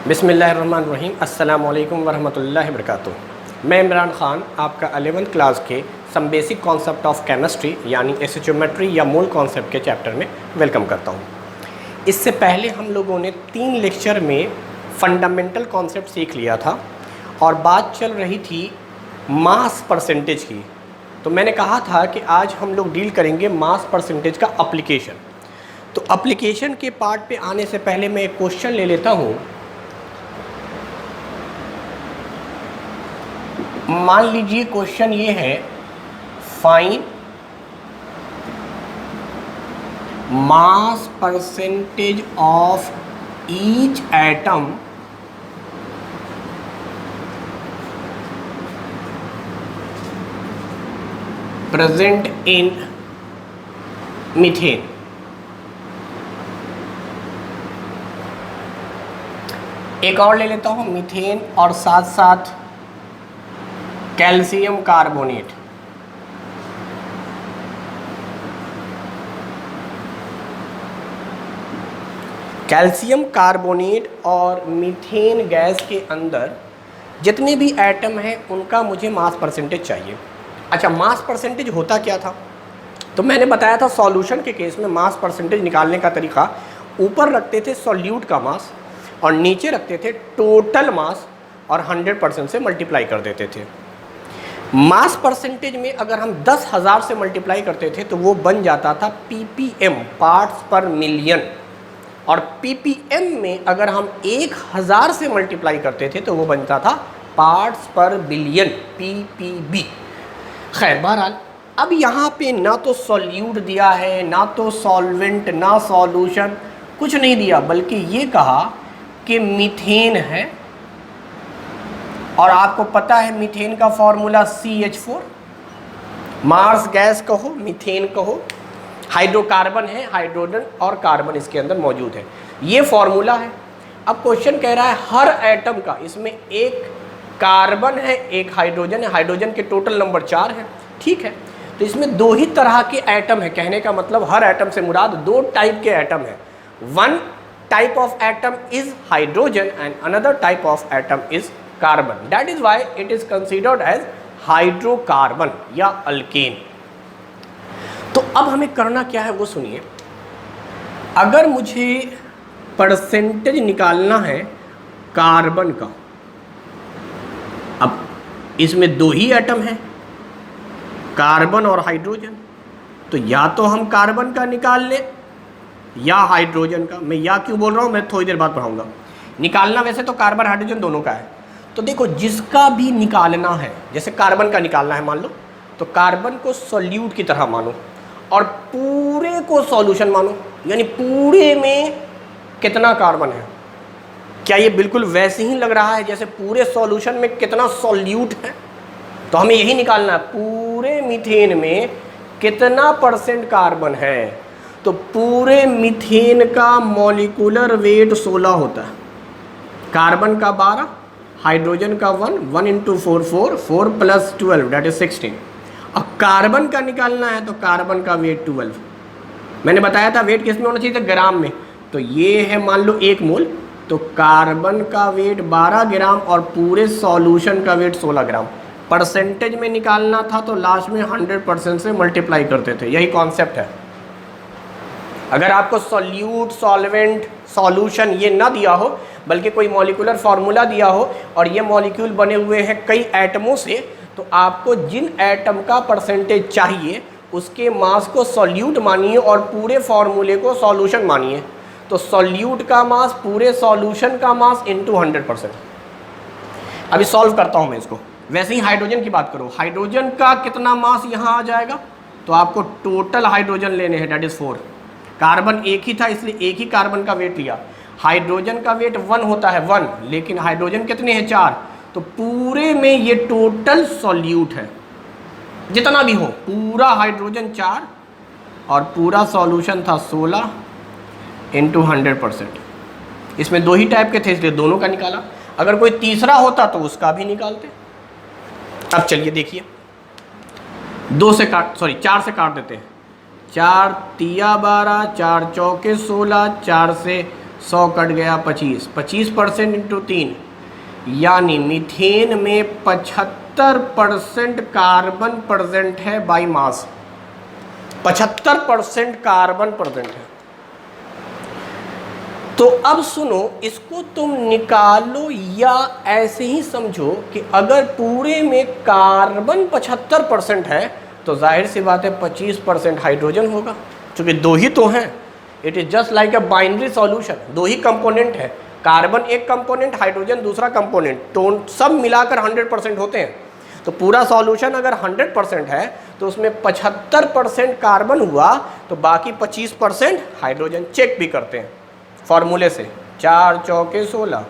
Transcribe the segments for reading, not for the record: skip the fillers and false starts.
बिस्मिल्लाहिर्रहमानिर्रहीम। अस्सलामु अलैकुम वरहमतुल्लाहि वबरकातुहू। मैं इमरान ख़ान आपका 11th क्लास के some basic concept of chemistry यानी एसिचोमेट्री या मोल कॉन्सेप्ट के चैप्टर में वेलकम करता हूँ। इससे पहले हम लोगों ने 3 लेक्चर में फंडामेंटल कॉन्सेप्ट सीख लिया था और बात चल रही थी मास परसेंटेज की। तो मैंने कहा था कि आज हम लोग डील करेंगे मास परसेंटेज का एप्लीकेशन। तो एप्लीकेशन के पार्ट पे आने से पहले मैं एक क्वेश्चन ले लेता हूँ। मान लीजिए क्वेश्चन ये है, find mass percentage of each atom present in methane. एक और ले लेता हूँ, मीथेन और साथ साथ कैल्शियम कार्बोनेट। कैल्शियम कार्बोनेट और मीथेन गैस के अंदर जितने भी एटम हैं उनका मुझे मास परसेंटेज चाहिए। अच्छा, मास परसेंटेज होता क्या था? तो मैंने बताया था सॉल्यूशन के केस में मास परसेंटेज निकालने का तरीका, ऊपर रखते थे सॉल्यूट का मास और नीचे रखते थे टोटल मास और 100% से मल्टीप्लाई कर देते थे। मास परसेंटेज में अगर हम 10,000 से मल्टीप्लाई करते थे तो वो बन जाता था ppm, पार्ट्स पर मिलियन, और ppm में अगर हम 1,000 से मल्टीप्लाई करते थे तो वो बनता था पार्ट्स पर बिलियन, ppb। खैर, बहरहाल अब यहाँ पे ना तो सॉल्यूट दिया है, ना तो सॉल्वेंट, ना सॉल्यूशन, कुछ नहीं दिया, बल्कि ये कहा कि मीथेन है। और आपको पता है मीथेन का फॉर्मूला CH4, मार्स गैस कहो, मीथेन कहो, हाइड्रोकार्बन है, हाइड्रोजन और कार्बन इसके अंदर मौजूद है, ये फॉर्मूला है। अब क्वेश्चन कह रहा है हर एटम का, इसमें एक कार्बन है, एक हाइड्रोजन है, हाइड्रोजन के टोटल नंबर 4 है, ठीक है। तो इसमें 2 ही तरह के एटम है, कहने का मतलब हर एटम से मुराद 2 टाइप के एटम है। One type of atom is hydrogen and another type of atom is carbon. That is why it is considered as hydrocarbon या अल्केन। तो अब हमें करना क्या है वो सुनिए। अगर मुझे परसेंटेज निकालना है कार्बन का, अब इसमें 2 ही एटम हैं, कार्बन और हाइड्रोजन, तो या तो हम कार्बन का निकाल लें या हाइड्रोजन का। मैं या क्यों बोल रहा हूँ मैं थोड़ी देर बाद पढ़ाऊंगा। निकालना वैसे तो कार्बन हाइड्रोजन दोनों का है। तो देखो, जिसका भी निकालना है, जैसे कार्बन का निकालना है मान लो, तो कार्बन को सॉल्यूट की तरह मानो और पूरे को सॉल्यूशन मानो, यानी पूरे में कितना कार्बन है। क्या ये बिल्कुल वैसे ही लग रहा है जैसे पूरे सॉल्यूशन में कितना सॉल्यूट है? तो हमें यही निकालना है, पूरे मीथेन में कितना % कार्बन है। तो पूरे मीथेन का मॉलिक्यूलर वेट 16 होता है, कार्बन का 12, हाइड्रोजन का 1, 1 × 4 4, 4 + 12 दैट इज 16। अब कार्बन का निकालना है तो कार्बन का वेट 12। मैंने बताया था वेट किस में होना चाहिए था, ग्राम में। तो ये है मान लो 1 मोल, तो कार्बन का वेट 12 ग्राम और पूरे सॉल्यूशन का वेट 16 ग्राम। परसेंटेज में निकालना था तो लास्ट में 100% से मल्टीप्लाई करते थे, यही कॉन्सेप्ट है। अगर आपको सॉल्यूट, सॉल्वेंट, सॉल्यूशन ये ना दिया हो, बल्कि कोई मॉलिक्यूलर फार्मूला दिया हो और ये मॉलिक्यूल बने हुए हैं कई एटमों से, तो आपको जिन एटम का परसेंटेज चाहिए उसके मास को सॉल्यूट मानिए और पूरे फार्मूले को सॉल्यूशन मानिए। तो सॉल्यूट का मास पूरे सॉल्यूशन का मास इंटू 100%। अभी सॉल्व करता हूँ मैं इसको। वैसे ही हाइड्रोजन की बात करो, हाइड्रोजन का कितना मास यहाँ आ जाएगा, तो आपको टोटल हाइड्रोजन लेने हैं, डेट इज 4। कार्बन एक ही था इसलिए एक ही कार्बन का वेट लिया। हाइड्रोजन का वेट 1 होता है 1, लेकिन हाइड्रोजन कितने हैं 4, तो पूरे में ये टोटल सॉल्यूट है जितना भी हो, पूरा हाइड्रोजन 4 और पूरा सॉल्यूशन था 16 इंटू 100%। इसमें 2 ही टाइप के थे इसलिए दोनों का निकाला। अगर कोई तीसरा होता तो उसका भी निकालते। अब चलिए देखिए, 4 से काट देते हैं। 4 तिया 12, 4 चौके 16, 4 से 100 कट गया 25, 25% इंटू 3, यानी मीथेन में 75% कार्बन प्रेजेंट है बाई मास। 75% कार्बन प्रेजेंट है। तो अब सुनो, इसको तुम निकालो या ऐसे ही समझो कि अगर पूरे में कार्बन 75% है तो जाहिर सी बात है 25% हाइड्रोजन होगा, क्योंकि दो ही तो हैं। It is just like a binary solution, दो ही कंपोनेंट है, कार्बन एक कंपोनेंट, हाइड्रोजन दूसरा कंपोनेंट, तो सब मिलाकर 100% होते हैं। तो पूरा सॉल्यूशन अगर 100% है तो उसमें 75% कार्बन हुआ, तो बाकी 25% हाइड्रोजन। चेक भी करते हैं फॉर्मूले से, 4 चौके 16,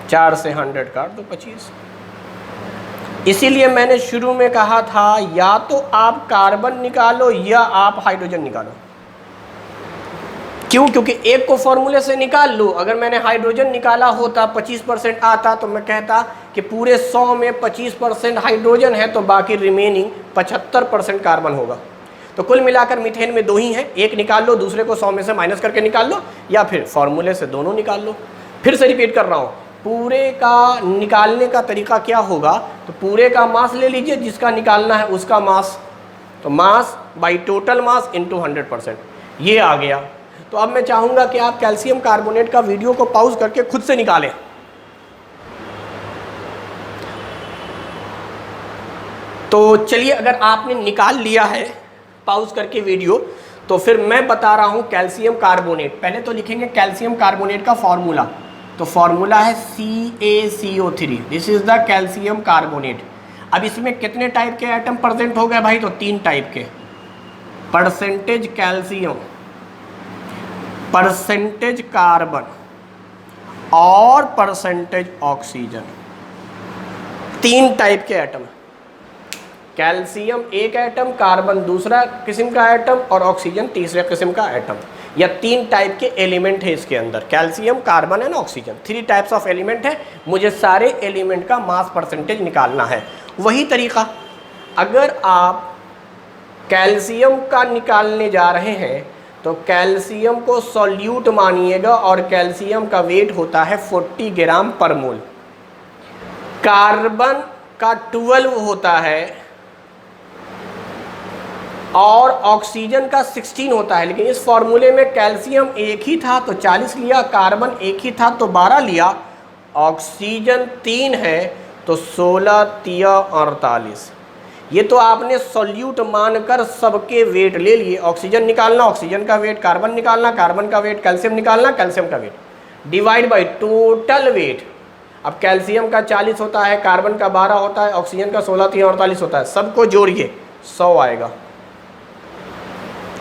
4 से 100 काट दो 25। इसीलिए मैंने शुरू में कहा था या तो आप कार्बन निकालो या आप हाइड्रोजन निकालो। क्यों? क्योंकि एक को फॉर्मूले से निकाल लो। अगर मैंने हाइड्रोजन निकाला होता 25% आता तो मैं कहता कि पूरे 100 में 25% हाइड्रोजन है तो बाकी रिमेनिंग 75% कार्बन होगा। तो कुल मिलाकर मीथेन में दो ही हैं, एक निकाल लो, दूसरे को 100 में से माइनस करके निकाल लो, या फिर फॉर्मूले से दोनों निकाल लो। फिर से रिपीट कर रहा हूँ, पूरे का निकालने का तरीका क्या होगा, तो पूरे का मास ले लीजिए, जिसका निकालना है उसका मास, तो mass by total mass into 100%, ये आ गया। तो अब मैं चाहूँगा कि आप कैल्शियम कार्बोनेट का वीडियो को पॉज करके खुद से निकालें। तो चलिए, अगर आपने निकाल लिया है पॉज करके वीडियो, तो फिर मैं बता रहा हूँ कैल्शियम कार्बोनेट। पहले तो लिखेंगे कैल्शियम कार्बोनेट का फॉर्मूला, तो फॉर्मूला है CaCO3, this is the calcium carbonate. अब इसमें कितने टाइप के एटम प्रेजेंट हो गए भाई, तो 3 टाइप के, परसेंटेज कैल्शियम, परसेंटेज कार्बन और परसेंटेज ऑक्सीजन। 3 टाइप के एटम, कैल्शियम एक एटम, कार्बन दूसरा किस्म का एटम और ऑक्सीजन तीसरे किस्म का एटम। या 3 टाइप के एलिमेंट है इसके अंदर, calcium carbon and oxygen, 3 types of element है। मुझे सारे एलिमेंट का मास परसेंटेज निकालना है। वही तरीका, अगर आप कैल्शियम का निकालने जा रहे हैं तो कैल्शियम को सॉल्यूट मानिएगा और कैल्शियम का वेट होता है 40 ग्राम पर मोल। कार्बन का 12 होता है और ऑक्सीजन का 16 होता है, लेकिन इस फॉर्मूले में कैल्शियम एक ही था तो 40 लिया, कार्बन एक ही था तो 12 लिया, ऑक्सीजन 3 है तो 16 तिया 48। ये तो आपने सॉल्यूट मानकर सबके वेट ले लिए। ऑक्सीजन निकालना, ऑक्सीजन का वेट, कार्बन निकालना, कार्बन का वेट, कैल्शियम निकालना, कैल्शियम का weight, divide by total weight. अब कैल्शियम का 40 होता है, कार्बन का 12 होता है, ऑक्सीजन का 16 तिया 48 होता है, सबको जोड़िए 100 आएगा,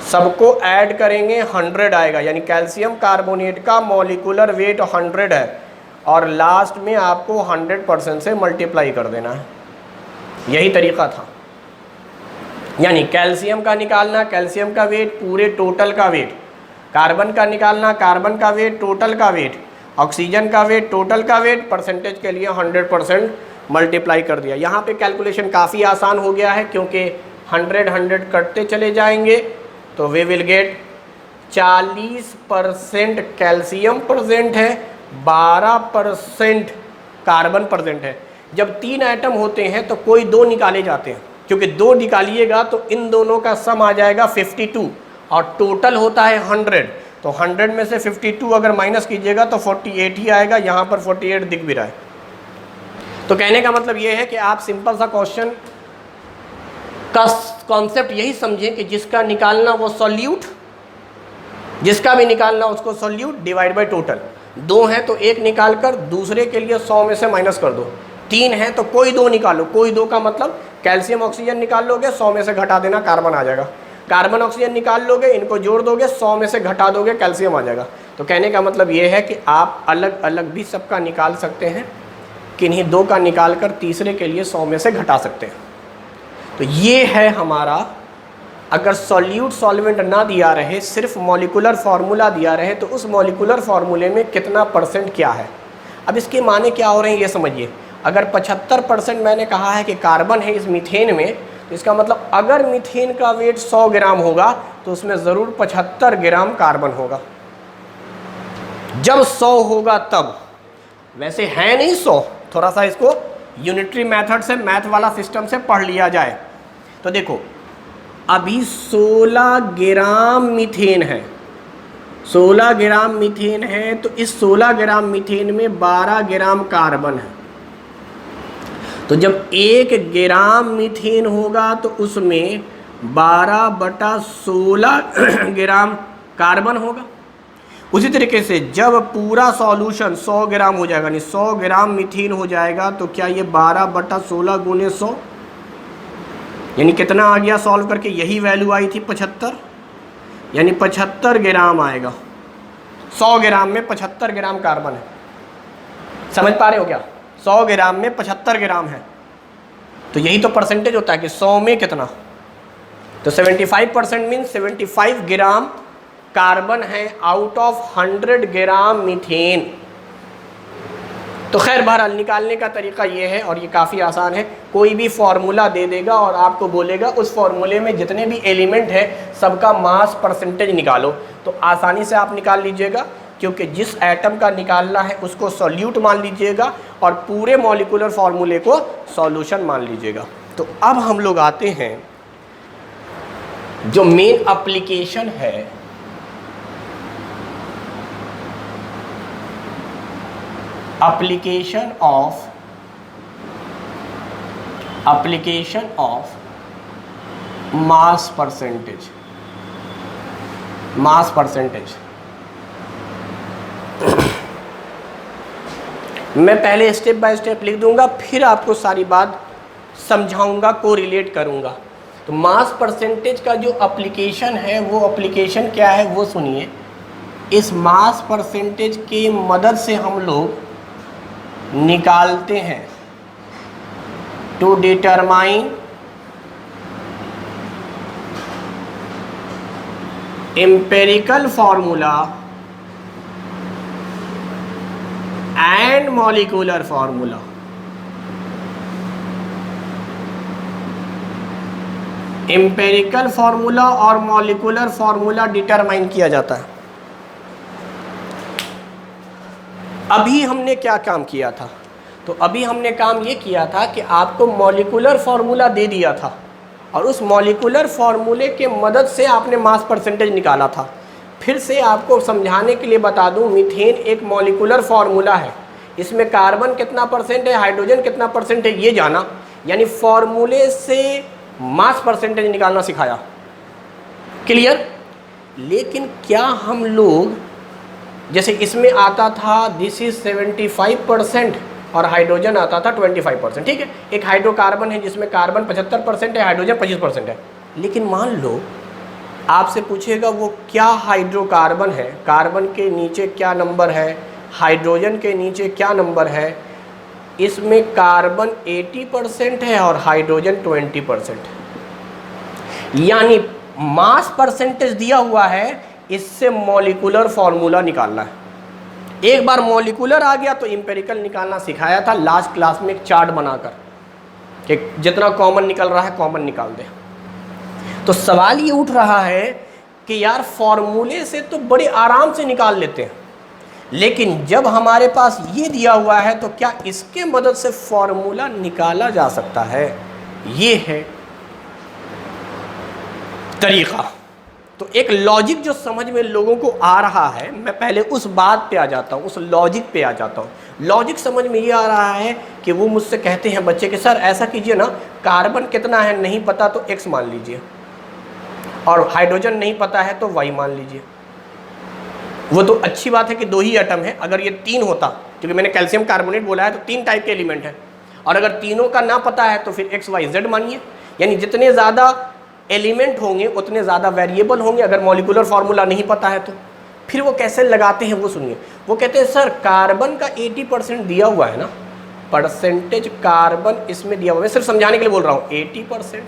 सबको ऐड करेंगे 100 आएगा, यानी कैल्शियम कार्बोनेट का मॉलिक्यूलर वेट 100 है और लास्ट में आपको 100% से मल्टीप्लाई कर देना है। यही तरीका था, यानी कैल्शियम का निकालना, कैल्शियम का वेट, पूरे टोटल का वेट, कार्बन का निकालना, कार्बन का वेट, टोटल का वेट, ऑक्सीजन का वेट, टोटल का वेट, परसेंटेज के लिए 100% मल्टीप्लाई कर दिया। यहाँ पे कैलकुलेशन काफ़ी आसान हो गया है, क्योंकि 100 कटते चले जाएंगे तो वे विल गेट 40% कैल्शियम प्रेजेंट है, 12% कार्बन प्रेजेंट है। जब 3 एटम होते हैं तो कोई 2 निकाले जाते हैं, क्योंकि 2 निकालिएगा तो इन दोनों का सम आ जाएगा 52 और टोटल होता है 100, तो 100 में से 52 अगर माइनस कीजिएगा तो 48 ही आएगा। यहाँ पर 48 दिख भी रहा है। तो कहने का मतलब ये है कि आप सिंपल सा क्वेश्चन का कॉन्सेप्ट यही समझें कि जिसका निकालना वो सॉल्यूट, जिसका भी निकालना उसको सॉल्यूट डिवाइड बाय टोटल। 2 हैं तो 1 निकाल कर दूसरे के लिए 100 में से माइनस कर दो। 3 हैं तो कोई 2 निकालो, कोई 2 का मतलब कैल्शियम ऑक्सीजन निकाल लोगे, 100 में से घटा देना, कार्बन आ जाएगा। कार्बन ऑक्सीजन निकाल लोगे, इनको जोड़ दोगे, 100 में से घटा दोगे, कैल्शियम आ जाएगा। तो कहने का मतलब ये है कि आप अलग अलग भी सबका निकाल सकते हैं, किन्हीं 2 का निकाल कर तीसरे के लिए 100 में से घटा सकते हैं। तो ये है हमारा, अगर सॉल्यूट सॉल्वेंट ना दिया रहे, सिर्फ मॉलिक्यूलर फार्मूला दिया रहे, तो उस मॉलिक्यूलर फार्मूले में कितना परसेंट क्या है। अब इसके माने क्या हो रहे हैं ये समझिए। अगर 75% मैंने कहा है कि कार्बन है इस मीथेन में, तो इसका मतलब अगर मीथेन का वेट 100 ग्राम होगा तो उसमें ज़रूर 75 ग्राम कार्बन होगा। जब 100 होगा तब, वैसे है नहीं 100, थोड़ा सा इसको यूनिटरी मेथड से, मैथ वाला सिस्टम से पढ़ लिया जाए। तो देखो अभी 16 ग्राम मीथेन है, 16 ग्राम मीथेन है, तो इस 16 ग्राम मीथेन में 12 ग्राम कार्बन है। तो जब 1 ग्राम मीथेन होगा तो उसमें 12/16 ग्राम कार्बन होगा। उसी तरीके से जब पूरा सॉल्यूशन 100 ग्राम हो जाएगा, यानी 100 ग्राम मीथेन हो जाएगा, तो क्या ये 12/16 × 100, यानी कितना आ गया सॉल्व करके, यही वैल्यू आई थी 75, यानी 75 ग्राम आएगा। 100 ग्राम में 75 ग्राम कार्बन है, समझ पा रहे हो क्या? 100 ग्राम में 75 ग्राम है, तो यही तो परसेंटेज होता है कि 100 में कितना, तो 75% मीन 75 ग्राम कार्बन है आउट ऑफ 100 ग्राम मीथेन। तो खैर बहरहाल निकालने का तरीका ये है, और ये काफ़ी आसान है। कोई भी फार्मूला दे देगा और आपको बोलेगा उस फार्मूले में जितने भी एलिमेंट है सबका मास परसेंटेज निकालो, तो आसानी से आप निकाल लीजिएगा, क्योंकि जिस एटम का निकालना है उसको सॉल्यूट मान लीजिएगा और पूरे मॉलिक्यूलर फार्मूले को सॉल्यूशन मान लीजिएगा। तो अब हम लोग आते हैं जो मेन एप्लीकेशन है, एप्लीकेशन ऑफ मास परसेंटेज। मैं पहले स्टेप बाय स्टेप लिख दूंगा, फिर आपको सारी बात समझाऊंगा, को रिलेट करूंगा। तो मास परसेंटेज का जो एप्लीकेशन है, वो एप्लीकेशन क्या है वो सुनिए। इस मास परसेंटेज की मदद से हम लोग निकालते हैं to determine empirical formula and molecular formula. Empirical formula और मॉलिक्यूलर फॉर्मूला डिटरमाइन किया जाता है। अभी हमने क्या काम किया था? तो अभी हमने काम ये किया था कि आपको मॉलिक्यूलर फार्मूला दे दिया था, और उस मॉलिक्यूलर फार्मूले के मदद से आपने मास परसेंटेज निकाला था। फिर से आपको समझाने के लिए बता दूं, मीथेन एक मॉलिक्यूलर फार्मूला है, इसमें कार्बन कितना परसेंट है, हाइड्रोजन कितना परसेंट है, ये जाना, यानी फार्मूले से मास परसेंटेज निकालना सिखाया। क्लियर? लेकिन क्या हम लोग, जैसे इसमें आता था दिस इज 75% और हाइड्रोजन आता था 25%, ठीक है, एक हाइड्रोकार्बन है जिसमें कार्बन 75% है, हाइड्रोजन 25% है। लेकिन मान लो आपसे पूछेगा वो क्या हाइड्रोकार्बन है, कार्बन के नीचे क्या नंबर है, हाइड्रोजन के नीचे क्या नंबर है, इसमें कार्बन 80% है और हाइड्रोजन 20%, यानी मास परसेंटेज दिया हुआ है, इससे मॉलिक्यूलर फार्मूला निकालना है। एक बार मॉलिक्यूलर आ गया तो एम्पिरिकल निकालना सिखाया था लास्ट क्लास में, एक चार्ट बनाकर कि जितना कॉमन निकल रहा है कॉमन निकाल दे। तो सवाल ये उठ रहा है कि यार फार्मूले से तो बड़े आराम से निकाल लेते हैं, लेकिन जब हमारे पास ये दिया हुआ है तो क्या इसके मदद से फार्मूला निकाला जा सकता है? ये है तरीका। तो एक लॉजिक जो समझ में लोगों को आ रहा है, मैं पहले उस बात पे आ जाता हूँ, उस लॉजिक पे आ जाता हूँ। लॉजिक समझ में ये आ रहा है कि वो मुझसे कहते हैं बच्चे कि सर ऐसा कीजिए ना, कार्बन कितना है नहीं पता तो x मान लीजिए, और हाइड्रोजन नहीं पता है तो y मान लीजिए। वो तो अच्छी बात है कि 2 ही एटम है, अगर ये 3 होता, क्योंकि मैंने कैल्शियम कार्बोनेट बोला है तो 3 टाइप के एलिमेंट है, और अगर तीनों का ना पता है तो फिर x y z मानिए, यानी जितने ज़्यादा एलिमेंट होंगे उतने ज़्यादा वेरिएबल होंगे अगर मॉलिक्यूलर फार्मूला नहीं पता है तो। फिर वो कैसे लगाते हैं वो सुनिए। वो कहते हैं सर कार्बन का 80% दिया हुआ है ना, परसेंटेज कार्बन इसमें दिया हुआ है, मैं सिर्फ समझाने के लिए बोल रहा हूँ 80%।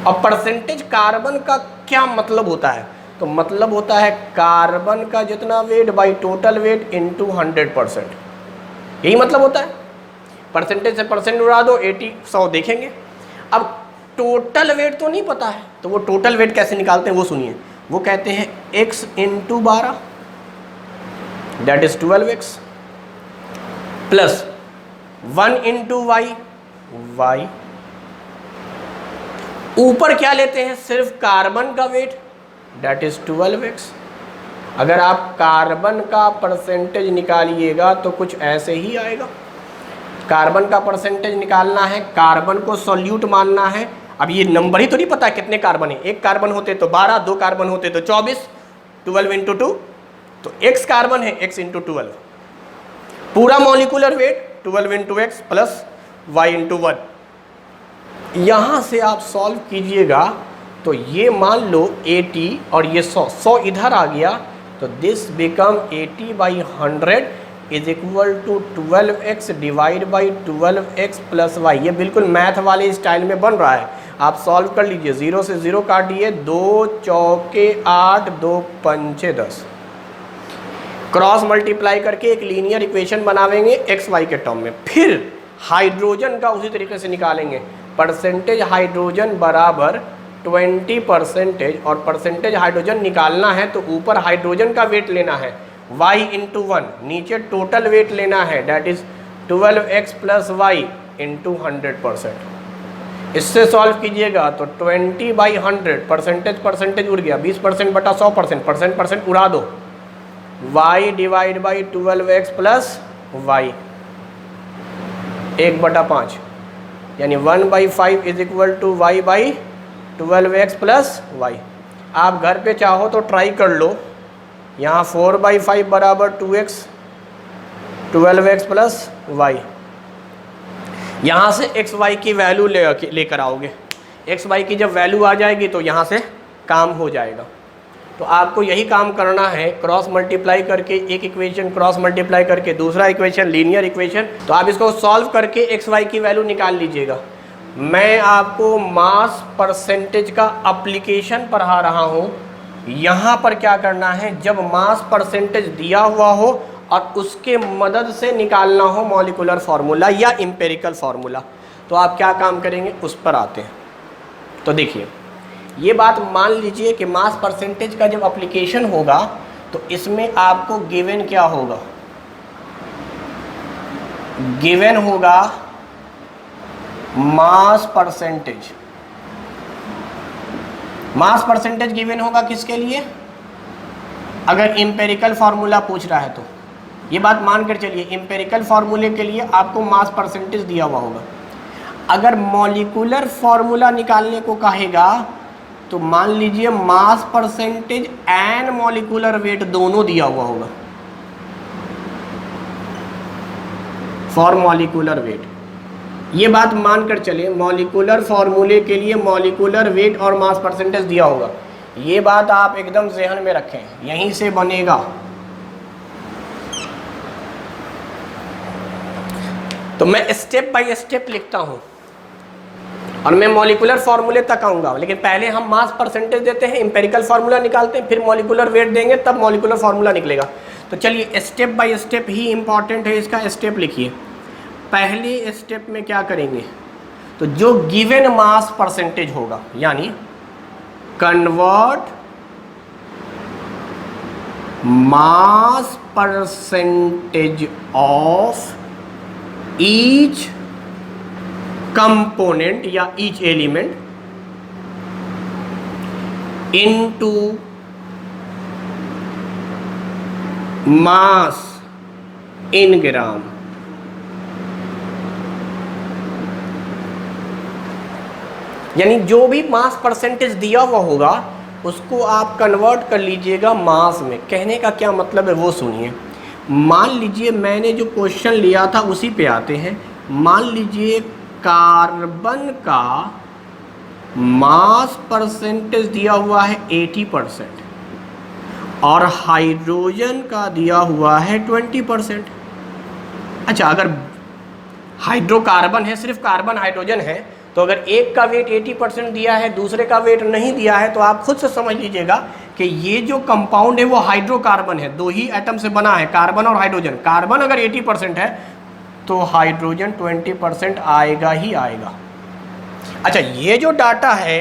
और परसेंटेज कार्बन का क्या मतलब होता है? तो मतलब होता है कार्बन का जितना weight by total weight into 100%, यही मतलब होता है। परसेंटेज से परसेंट उड़ा दो, 80 100 देखेंगे। अब टोटल वेट तो नहीं पता है, तो वो टोटल वेट कैसे निकालते हैं वो सुनिए। वो कहते हैं x into 12, that is 12x plus 1 into y, y ऊपर क्या लेते हैं, सिर्फ कार्बन का वेट, दैट इज 12x। अगर आप कार्बन का परसेंटेज निकालिएगा तो कुछ ऐसे ही आएगा। कार्बन का परसेंटेज निकालना है, कार्बन को सॉल्यूट मानना है। अब ये नंबर ही तो नहीं पता कितने कार्बन है, एक कार्बन होते तो 12, दो कार्बन होते तो 24, 12 इंटू 2, तो x कार्बन है, x इंटू 12, पूरा molecular weight 12 into x plus y into 1। यहाँ से आप सॉल्व कीजिएगा तो ये मान लो 80 और ये 100 इधर आ गया, तो this become 80/100 is equal to 12x divide by 12x plus y. ये बिल्कुल मैथ वाले स्टाइल में बन रहा है, आप सॉल्व कर लीजिए। 0 से 0 काटिए, 2 चौके 8, 2 पंचे 10, क्रॉस मल्टीप्लाई करके एक लीनियर इक्वेशन बनावेंगे एक्स वाई के टर्म में। फिर हाइड्रोजन का उसी तरीके से निकालेंगे, परसेंटेज हाइड्रोजन बराबर 20%, और परसेंटेज हाइड्रोजन निकालना है तो ऊपर हाइड्रोजन का वेट लेना है y इंटू 1, नीचे टोटल वेट लेना है, that is 12x plus y into 100%। इससे सॉल्व कीजिएगा तो 20/100, परसेंटेज उड़ गया, 20% बटा 100%, परसेंट उड़ा दो, y divide by 12x plus y 1/5, यानी 1/5 is equal to y by 12x plus y. आप घर पे चाहो तो ट्राई कर लो, यहाँ 4/5 बराबर 2x, 12x प्लस वाई। यहाँ से एक्स वाई की वैल्यू लेकर आओगे, एक्स वाई की जब वैल्यू आ जाएगी तो यहाँ से काम हो जाएगा। तो आपको यही काम करना है, क्रॉस मल्टीप्लाई करके एक इक्वेशन, क्रॉस मल्टीप्लाई करके दूसरा इक्वेशन, लीनियर इक्वेशन। तो आप इसको सॉल्व करके एक्स वाई की वैल्यू निकाल लीजिएगा। मैं आपको मास परसेंटेज का एप्लीकेशन पढ़ा रहा हूँ। यहाँ पर क्या करना है, जब मास परसेंटेज दिया हुआ हो और उसके मदद से निकालना हो मॉलिक्यूलर फार्मूला या एम्पिरिकल फार्मूला, तो आप क्या काम करेंगे उस पर आते हैं। तो देखिए, ये बात मान लीजिए कि मास परसेंटेज का जब एप्लीकेशन होगा तो इसमें आपको गिवन क्या होगा, गिवन होगा mass percentage. Mass percentage given होगा किसके लिए, अगर एम्पिरिकल फार्मूला पूछ रहा है तो ये बात मान कर चलिए, एम्पिरिकल फार्मूले के लिए आपको मास परसेंटेज दिया हुआ होगा। अगर मॉलिक्यूलर फार्मूला निकालने को कहेगा तो मान लीजिए mass percentage and molecular weight दोनों दिया हुआ होगा फॉर मॉलिक्यूलर वेट। ये बात मानकर चले, मॉलिक्यूलर फार्मूले के लिए मॉलिक्यूलर वेट और मास परसेंटेज दिया होगा। ये बात आप एकदम ज़हन में रखें, यहीं से बनेगा। तो मैं स्टेप बाय स्टेप लिखता हूं और मैं मॉलिक्यूलर फार्मूले तक आऊँगा, लेकिन पहले हम मास परसेंटेज देते हैं, एम्पिरिकल फार्मूला निकालते हैं, फिर मॉलिक्यूलर वेट देंगे, तब मॉलिक्यूलर फार्मूला निकलेगा। तो चलिए step by step he important है, इसका स्टेप लिखिए। पहले स्टेप में क्या करेंगे, तो जो गिवन मास परसेंटेज होगा, यानी convert mass percentage of each component या ईच एलिमेंट इनटू मास इन ग्राम। यानी जो भी मास परसेंटेज दिया हुआ होगा उसको आप कन्वर्ट कर लीजिएगा मास में। कहने का क्या मतलब है वो सुनिए। मान लीजिए मैंने जो क्वेश्चन लिया था उसी पे आते हैं। मान लीजिए कार्बन का मास परसेंटेज दिया हुआ है 80% और हाइड्रोजन का दिया हुआ है 20%। अच्छा, अगर हाइड्रोकार्बन है, सिर्फ कार्बन हाइड्रोजन है, तो अगर एक का वेट 80% दिया है, दूसरे का वेट नहीं दिया है, तो आप खुद से समझ लीजिएगा कि ये जो कंपाउंड है वो हाइड्रोकार्बन है। दो ही एटम से बना है, कार्बन और हाइड्रोजन। कार्बन अगर 80% है तो हाइड्रोजन 20% आएगा ही आएगा। अच्छा, ये जो डाटा है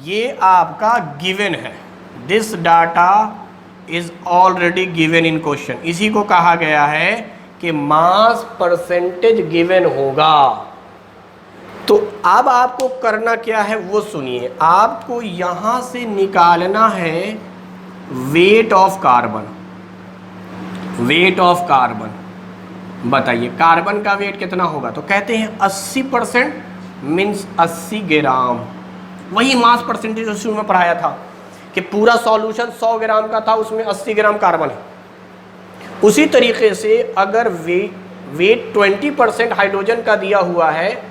ये आपका गिवन है। This data is already given in question. इसी को कहा गया है कि मास परसेंटेज गिवन होगा। तो अब आपको करना क्या है वो सुनिए। आपको यहां से निकालना है weight of carbon. Weight of carbon बताइए, कार्बन का वेट कितना होगा? तो कहते हैं 80% मीन्स 80 ग्राम। वही मास परसेंटेज शुरू में पढ़ाया था कि पूरा सॉल्यूशन 100 ग्राम का था, उसमें 80 ग्राम कार्बन है। उसी तरीके से अगर वेट 20% हाइड्रोजन का दिया हुआ है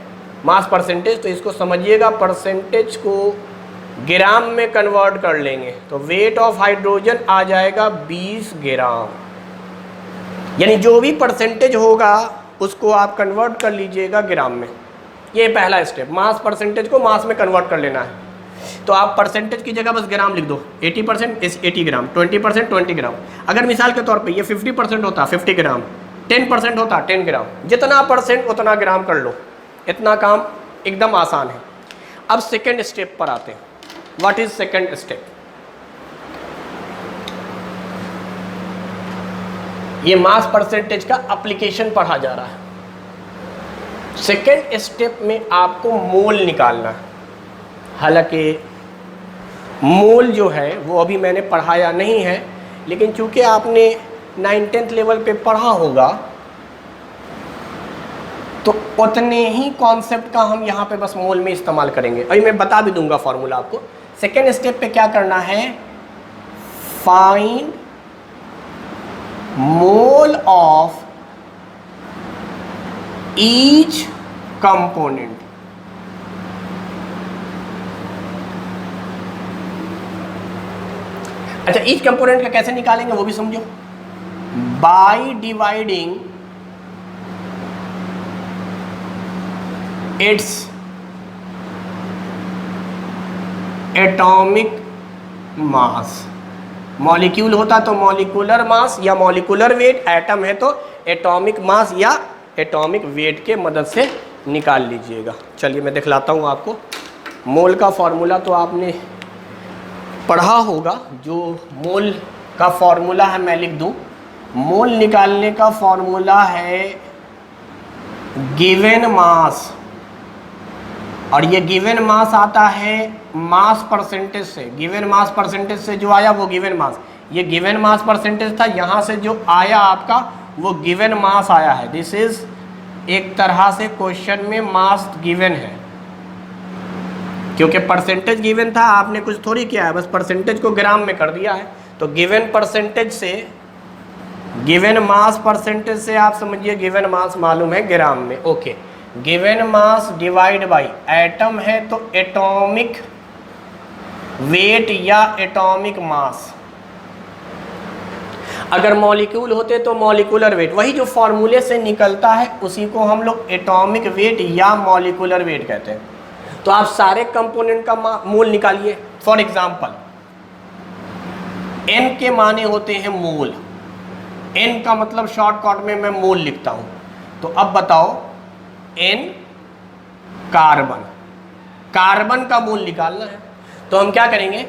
मास परसेंटेज, तो इसको समझिएगा परसेंटेज को ग्राम में कन्वर्ट कर लेंगे तो वेट ऑफ हाइड्रोजन आ जाएगा 20 ग्राम। यानी जो भी परसेंटेज होगा उसको आप कन्वर्ट कर लीजिएगा ग्राम में। ये पहला स्टेप, मास परसेंटेज को मास में कन्वर्ट कर लेना है। तो आप परसेंटेज की जगह बस ग्राम लिख दो। 80% इस 80 ग्राम, 20% 20 ग्राम। अगर मिसाल के तौर पे ये 50% होता 50 ग्राम, 10% होता 10 ग्राम, जितना परसेंट उतना ग्राम कर लो। इतना काम एकदम आसान है। अब सेकेंड स्टेप पर आते हैं। What is second step? ये मास परसेंटेज का एप्लीकेशन पढ़ा जा रहा है। सेकेंड स्टेप में आपको मोल निकालना है। हालांकि मोल जो है वो अभी मैंने पढ़ाया नहीं है, लेकिन चूंकि आपने 9th लेवल पे पढ़ा होगा तो उतने ही कॉन्सेप्ट का हम यहाँ पे बस मोल में इस्तेमाल करेंगे। अभी मैं बता भी दूंगा फॉर्मूला आपको। सेकेंड स्टेप पे क्या करना है? Find mole of each component. अच्छा, ईच कंपोनेंट का कैसे निकालेंगे वो भी समझो। By dividing its atomic mass. Molecule होता तो मॉलिक्यूलर मास या मॉलिक्यूलर वेट, एटम है तो एटॉमिक मास या एटॉमिक वेट के मदद से निकाल लीजिएगा। चलिए मैं दिखलाता हूँ आपको। मोल का फॉर्मूला तो आपने पढ़ा होगा। जो मोल का फॉर्मूला है मैं लिख दूँ। मोल निकालने का फॉर्मूला है गिवन मास, और ये गिवन मास आता है मास परसेंटेज से। गिवन मास परसेंटेज से जो आया वो गिवन मास, ये गिवन मास परसेंटेज था। यहाँ से जो आया आपका वो गिवन मास आया है। दिस इज एक तरह से क्वेश्चन में मास गिवन है, क्योंकि परसेंटेज गिवन था। आपने कुछ थोड़ी किया है, बस परसेंटेज को ग्राम में कर दिया है। तो गिवन परसेंटेज से, गिवन मास परसेंटेज से आप समझिए गिवन मास मालूम है ग्राम में। Okay, given mass divide by atom है तो एटॉमिक वेट या एटॉमिक मास। अगर मॉलिक्यूल होते तो मॉलिक्यूलर वेट। वही जो फॉर्मूले से निकलता है उसी को हम लोग एटॉमिक वेट या मॉलिक्यूलर वेट कहते हैं। तो आप सारे कंपोनेंट का मोल निकालिए। फॉर एग्जांपल n के माने होते हैं मोल। n का मतलब शॉर्टकट में मैं मोल लिखता हूं। तो अब बताओ n कार्बन, कार्बन का मोल निकालना है। तो हम क्या करेंगे?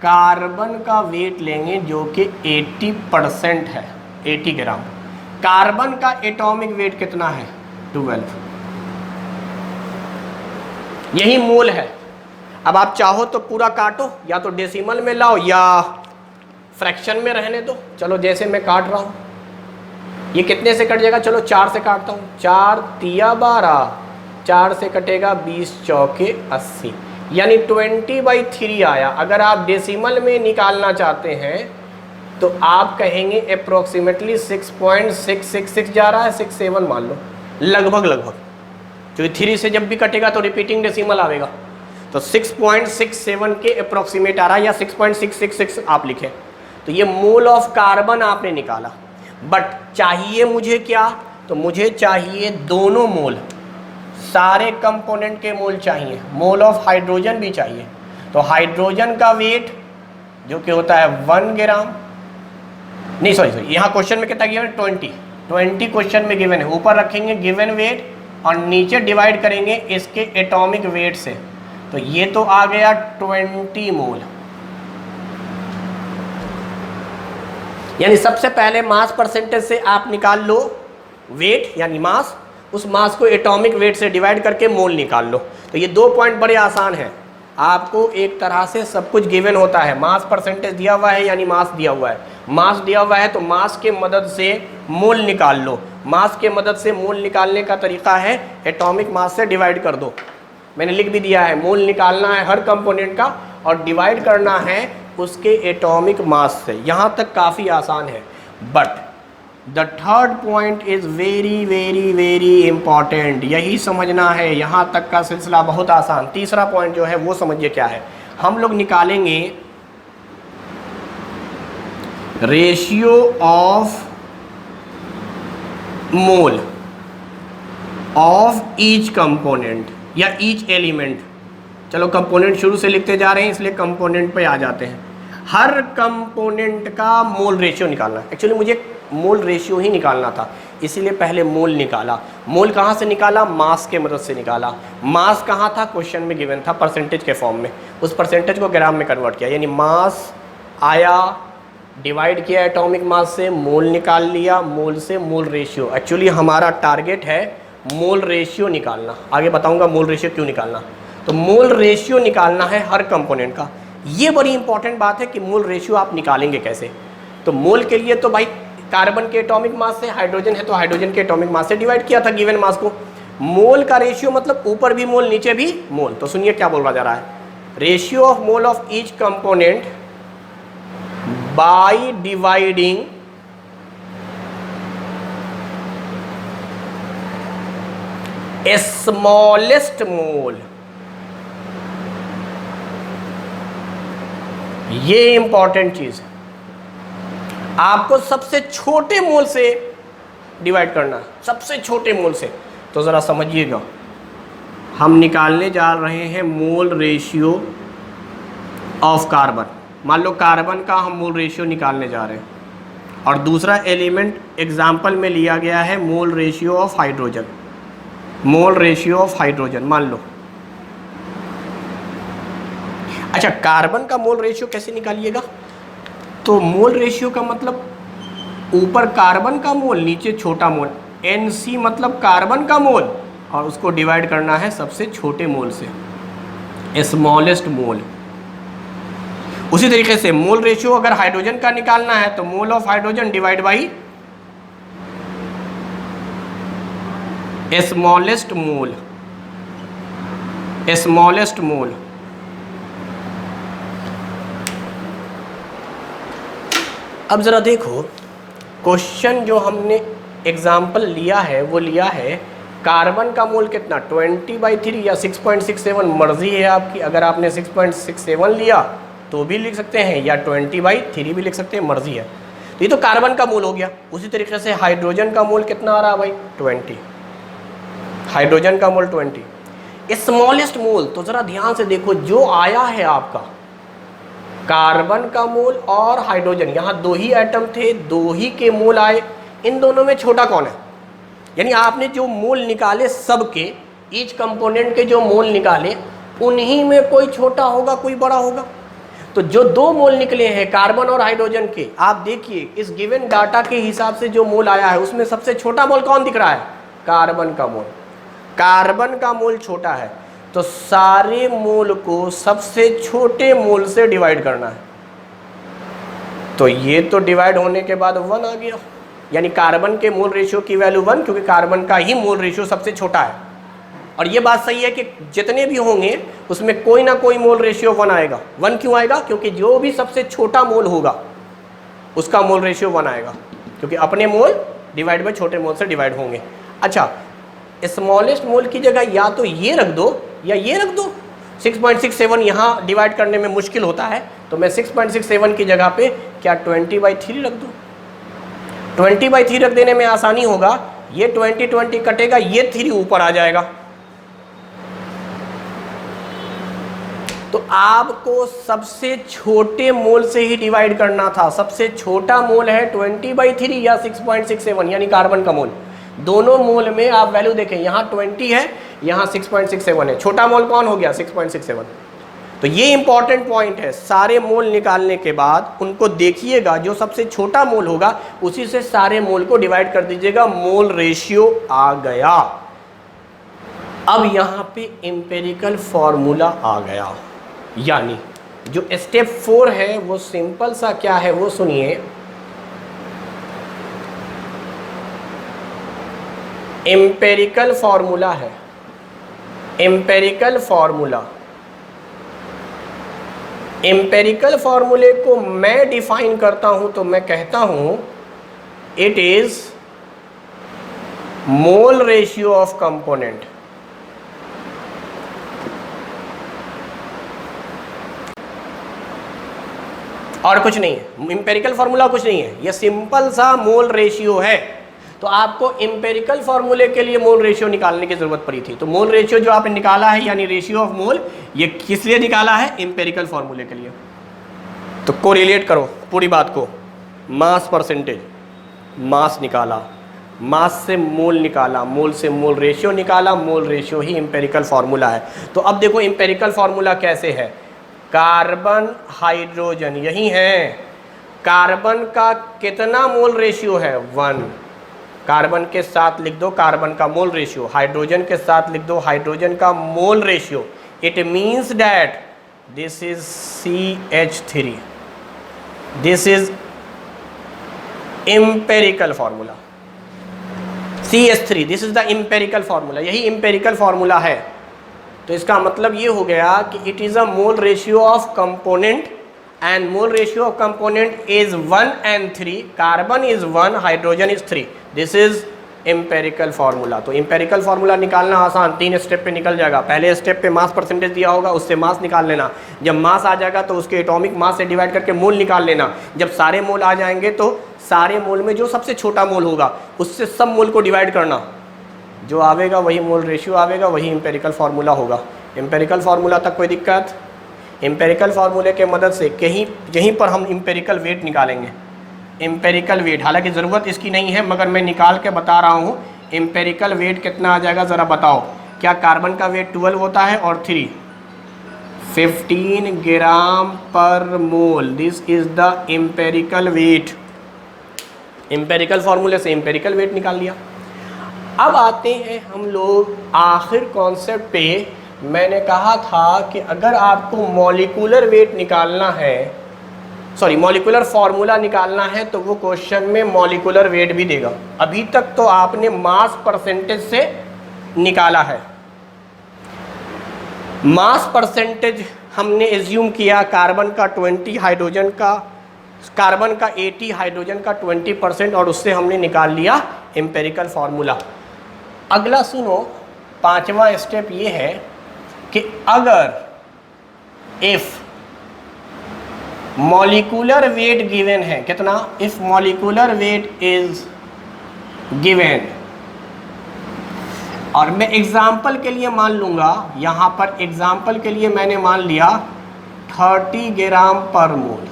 कार्बन का वेट लेंगे जो कि 80% है, 80 ग्राम। कार्बन का एटॉमिक वेट कितना है? 12। यही मोल है। अब आप चाहो तो पूरा काटो, या तो डेसिमल में लाओ या फ्रैक्शन में रहने दो। चलो जैसे मैं काट रहा हूँ, ये कितने से कट जाएगा? चलो 4 से काटता हूँ। 4 तिया 12, 4 से कटेगा 20 चौके 80, यानी 20/3 आया। अगर आप डेसिमल में निकालना चाहते हैं तो आप कहेंगे अप्रोक्सीमेटली 6.666 जा रहा है, 67 मान लो, लगभग लगभग, क्योंकि 3 से जब भी कटेगा तो रिपीटिंग डेसिमल आएगा। तो 6.67 के अप्रोक्सीमेट आ रहा है, या 6.666 आप लिखें। तो ये मोल ऑफ कार्बन आपने निकाला। बट चाहिए मुझे क्या? तो मुझे चाहिए दोनों मोल, सारे कंपोनेंट के मोल चाहिए। मोल ऑफ हाइड्रोजन भी चाहिए। तो हाइड्रोजन का वेट जो कि होता है 1 ग्राम, नहीं सॉरी यहाँ क्वेश्चन में कितना गिवन है? 20 क्वेश्चन में गिवन है। ऊपर रखेंगे गिवन वेट और नीचे डिवाइड करेंगे इसके एटॉमिक वेट से। तो ये तो आ गया 20 मोल। यानी सबसे पहले मास परसेंटेज से आप निकाल लो वेट यानी मास, उस मास को एटॉमिक वेट से डिवाइड करके मोल निकाल लो। तो ये 2 पॉइंट बड़े आसान हैं। आपको एक तरह से सब कुछ गिवन होता है, मास परसेंटेज दिया हुआ है यानी मास दिया हुआ है, मास दिया हुआ है तो मास के मदद से मोल निकाल लो। मास के मदद से मोल निकालने का तरीका है एटॉमिक मास से डिवाइड कर दो। मैंने लिख भी दिया है, मोल निकालना है हर कंपोनेंट का और डिवाइड करना है उसके एटॉमिक मास से। यहाँ तक काफ़ी आसान है, but the third point is very very very important. यही समझना है, यहाँ तक का सिलसिला बहुत आसान। तीसरा पॉइंट जो है वो समझिए क्या है। हम लोग निकालेंगे ratio of mole of each component या ईच एलिमेंट। चलो कंपोनेंट शुरू से लिखते जा रहे हैं इसलिए कंपोनेंट पे आ जाते हैं। हर कंपोनेंट का मोल रेशियो निकालना। एक्चुअली मुझे मोल रेशियो ही निकालना था, इसीलिए पहले मोल निकाला। मोल कहाँ से निकाला? मास के मदद से निकाला। मास कहाँ था? क्वेश्चन में गिवन था परसेंटेज के फॉर्म में। उस परसेंटेज को ग्राम में कन्वर्ट किया, यानी मास आया, डिवाइड किया एटॉमिक मास से, मोल निकाल लिया, मोल से मोल रेशियो। एक्चुअली हमारा टारगेट है मोल रेशियो निकालना। आगे बताऊंगा मोल रेशियो क्यों निकालना। तो मोल रेशियो निकालना है हर कंपोनेंट का। ये बड़ी इंपॉर्टेंट बात है कि मोल रेशियो आप निकालेंगे कैसे। तो मोल के लिए तो भाई कार्बन के एटॉमिक मास से, हाइड्रोजन है तो हाइड्रोजन के एटॉमिक मास से डिवाइड किया था गिवन मास को। मोल का रेशियो मतलब ऊपर भी मोल नीचे भी मोल। तो सुनिए क्या बोला जा रहा है, ratio of mole of each component by dividing smallest mole. ये इंपॉर्टेंट चीज है, आपको सबसे छोटे मोल से डिवाइड करना है, सबसे छोटे मोल से। तो ज़रा समझिएगा, हम निकालने जा रहे हैं मोल रेशियो ऑफ कार्बन। मान लो कार्बन का हम मोल रेशियो निकालने जा रहे हैं, और दूसरा एलिमेंट एग्जाम्पल में लिया गया है mole ratio of hydrogen. Mole ratio of hydrogen मान लो। अच्छा, कार्बन का मोल रेशियो कैसे निकालिएगा? तो मोल रेशियो का मतलब ऊपर कार्बन का मोल, नीचे छोटा मोल। NC मतलब कार्बन का मोल, और उसको डिवाइड करना है सबसे छोटे मोल से, स्मॉलेस्ट मोल। उसी तरीके से मोल रेशियो अगर हाइड्रोजन का निकालना है तो mole of hydrogen divide by smallest mole, smallest mole. अब ज़रा देखो, क्वेश्चन जो हमने एग्जाम्पल लिया है वो लिया है कार्बन का मोल कितना, 20/3 या 6.67, मर्जी है आपकी। अगर आपने 6.67 लिया तो भी लिख सकते हैं, या 20/3 भी लिख सकते हैं, मर्जी है। तो ये तो कार्बन का मोल हो गया। उसी तरीके से हाइड्रोजन का मोल कितना आ रहा है भाई? 20। हाइड्रोजन का मोल 20। स्मॉलेस्ट मोल तो ज़रा ध्यान से देखो, जो आया है आपका कार्बन का मोल और हाइड्रोजन, यहाँ 2 ही एटम थे, 2 ही के मोल आए। इन दोनों में छोटा कौन है? यानी आपने जो मोल निकाले सबके, ईच कंपोनेंट के जो मोल निकाले, उन्हीं में कोई छोटा होगा कोई बड़ा होगा। तो जो 2 मोल निकले हैं कार्बन और हाइड्रोजन के, आप देखिए इस गिवन डाटा के हिसाब से जो मोल आया है उसमें सबसे छोटा मोल कौन दिख रहा है? कार्बन का मोल। कार्बन का मोल छोटा है, तो सारे मोल को सबसे छोटे मोल से डिवाइड करना है। तो ये तो डिवाइड होने के बाद 1 आ गया, यानी कार्बन के मोल रेशियो की वैल्यू 1, क्योंकि कार्बन का ही मोल रेशियो सबसे छोटा है। और ये बात सही है कि जितने भी होंगे उसमें कोई ना कोई मोल रेशियो 1 आएगा। 1 क्यों आएगा? क्योंकि जो भी सबसे छोटा मोल होगा उसका मोल रेशियो 1 आएगा, क्योंकि अपने मोल डिवाइड बाय छोटे मोल से डिवाइड होंगे। अच्छा, स्मॉलेस्ट मोल की जगह या तो ये रख दो या ये रख दो। 6.67 यहाँ डिवाइड करने में मुश्किल होता है, तो मैं 6.67 की जगह पे क्या 20/3 रख दूँ? 20/3 रख देने में आसानी होगा, ये 20 कटेगा, ये 3 ऊपर आ जाएगा। तो आपको सबसे छोटे मोल से ही डिवाइड करना था। सबसे छोटा मोल है 20/3 या 6.67, यानी कार्बन का मोल। दोनों मोल में आप वैल्यू देखें, यहाँ 20 है, यहाँ 6.67 है। छोटा मोल कौन हो गया? 6.67। तो ये इंपॉर्टेंट पॉइंट है। सारे मोल निकालने के बाद उनको देखिएगा, जो सबसे छोटा मोल होगा उसी से सारे मोल को डिवाइड कर दीजिएगा, मोल रेशियो आ गया। अब यहां पे एम्पिरिकल फॉर्मूला आ गया, यानी जो स्टेप 4 है वो सिंपल सा क्या है वो सुनिए। एम्पिरिकल फॉर्मूला है, एम्पिरिकल फॉर्मूला। एम्पिरिकल फॉर्मूले को मैं डिफाइन करता हूं तो मैं कहता हूं it is mole ratio of component. और कुछ नहीं है, एम्पिरिकल फॉर्मूला कुछ नहीं है, यह सिंपल सा मोल रेशियो है। तो आपको एम्पिरिकल फॉर्मूले के लिए मोल रेशियो निकालने की जरूरत पड़ी थी। तो मोल रेशियो जो आपने निकाला है यानी रेशियो ऑफ मोल, ये किस लिए निकाला है? एम्पिरिकल फॉर्मूले के लिए। तो कोरिलेट करो पूरी बात को, मास परसेंटेज, मास निकाला, मास से मोल निकाला, मोल से मोल रेशियो निकाला, मोल रेशियो ही एम्पिरिकल फॉर्मूला है। तो अब देखो एम्पिरिकल फॉर्मूला कैसे है। कार्बन हाइड्रोजन यही है, कार्बन का कितना मोल रेशियो है? 1। कार्बन के साथ लिख दो कार्बन का मोल रेशियो, हाइड्रोजन के साथ लिख दो हाइड्रोजन का mole ratio. It means that this is CH3, this is empirical formula. CH3, this is the empirical formula, यही एम्पिरिकल फॉर्मूला है। तो इसका मतलब ये हो गया कि it is a mole ratio of component and mole ratio of component is 1 and 3, carbon is 1, hydrogen is 3। This is empirical formula. तो एम्पिरिकल फार्मूला निकालना आसान, 3 स्टेप पे निकल जाएगा। पहले स्टेप पे मास परसेंटेज दिया होगा, उससे मास निकाल लेना। जब मास आ जाएगा तो उसके एटॉमिक मास से डिवाइड करके मोल निकाल लेना। जब सारे मोल आ जाएंगे तो सारे मोल में जो सबसे छोटा मोल होगा उससे सब मोल को डिवाइड करना, जो आवेगा वही मोल रेशियो आवेगा, वही एम्पिरिकल फार्मूला होगा। एम्पिरिकल फार्मूला तक कोई दिक्कत? एम्पिरिकल फार्मूले के मदद से यहीं पर हम एम्पिरिकल वेट निकालेंगे। एम्पिरिकल वेट, हालांकि ज़रूरत इसकी नहीं है मगर मैं निकाल के बता रहा हूँ। एम्पिरिकल वेट कितना आ जाएगा ज़रा बताओ। क्या कार्बन का वेट 12 होता है और 3 15 gram per mole. This is the empirical weight. Empirical फार्मूले से एम्पिरिकल वेट निकाल लिया। अब आते हैं हम लोग आखिर कॉन्सेप्ट पे। मैंने कहा था कि अगर आपको मॉलिक्यूलर वेट निकालना है, सॉरी मॉलिक्यूलर फार्मूला निकालना है, तो वो क्वेश्चन में मॉलिक्यूलर वेट भी देगा। अभी तक तो आपने मास परसेंटेज से निकाला है। मास परसेंटेज हमने एज्यूम किया कार्बन का 20, हाइड्रोजन का, कार्बन का 80, हाइड्रोजन का 20% और उससे हमने निकाल लिया एम्पिरिकल फार्मूला। अगला सुनो, 5वां स्टेप ये है कि अगर इफ मॉलिक्यूलर वेट गिवन है, कितना? If molecular weight is given, और मैं एग्जाम्पल के लिए मान लूंगा, यहां पर एग्जाम्पल के लिए मैंने मान लिया 30 gram per mole,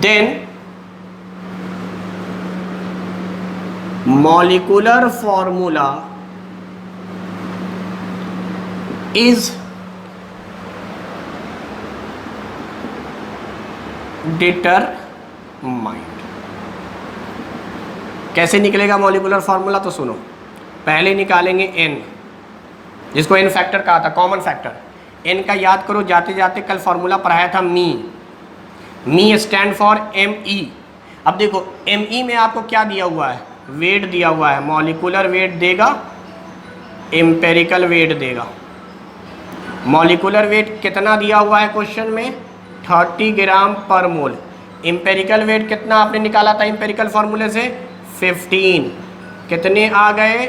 then molecular formula is determined. कैसे निकलेगा मॉलिक्यूलर फार्मूला? तो सुनो, पहले निकालेंगे n, जिसको n फैक्टर कहा था, कॉमन फैक्टर। n का याद करो, जाते जाते कल फार्मूला पढ़ाया था मी स्टैंड फॉर Me। अब देखो Me में आपको क्या दिया हुआ है? वेट दिया हुआ है। मॉलिक्यूलर वेट देगा, एम्पेरिकल वेट देगा। मॉलिक्यूलर वेट कितना दिया हुआ है क्वेश्चन में? 30 ग्राम पर मोल। एम्पेरिकल वेट कितना आपने निकाला था एम्पेरिकल फार्मूले से? 15। कितने आ गए?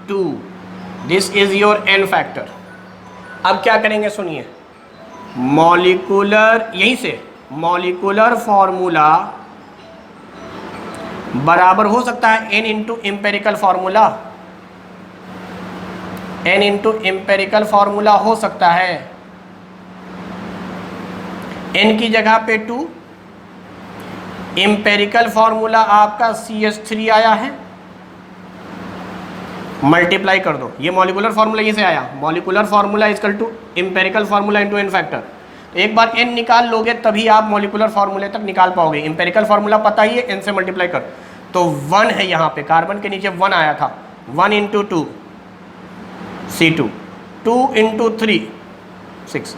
2। This is your n factor. अब क्या करेंगे सुनिए, मॉलिक्यूलर, यहीं से मॉलिक्यूलर फार्मूला बराबर हो सकता है n into empirical formula. n into empirical formula हो सकता है। n की जगह पे 2, एम्पेरिकल फार्मूला आपका CH3 आया है, मल्टीप्लाई कर दो, ये मॉलिकुलर फार्मूला ये से आया, molecular formula is equal to empirical formula into n factor. तो एक बार एन निकाल लोगे तभी आप मॉलिकुलर फार्मूले तक निकाल पाओगे। एम्पेरिकल फार्मूला पता ही है, एन से मल्टीप्लाई कर, तो 1 है यहाँ पे, कार्बन के नीचे 1 आया था, 1 into 2 C2, 2 into 3 6,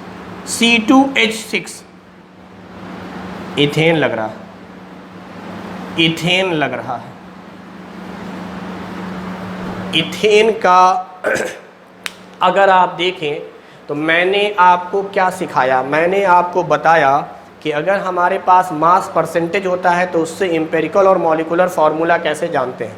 C2H6, ethane लग रहा है, इथेन लग रहा है। इथेन का अगर आप देखें तो मैंने आपको क्या सिखाया, मैंने आपको बताया कि अगर हमारे पास मास परसेंटेज होता है तो उससे एम्पेरिकल और मॉलिकुलर फार्मूला कैसे जानते हैं।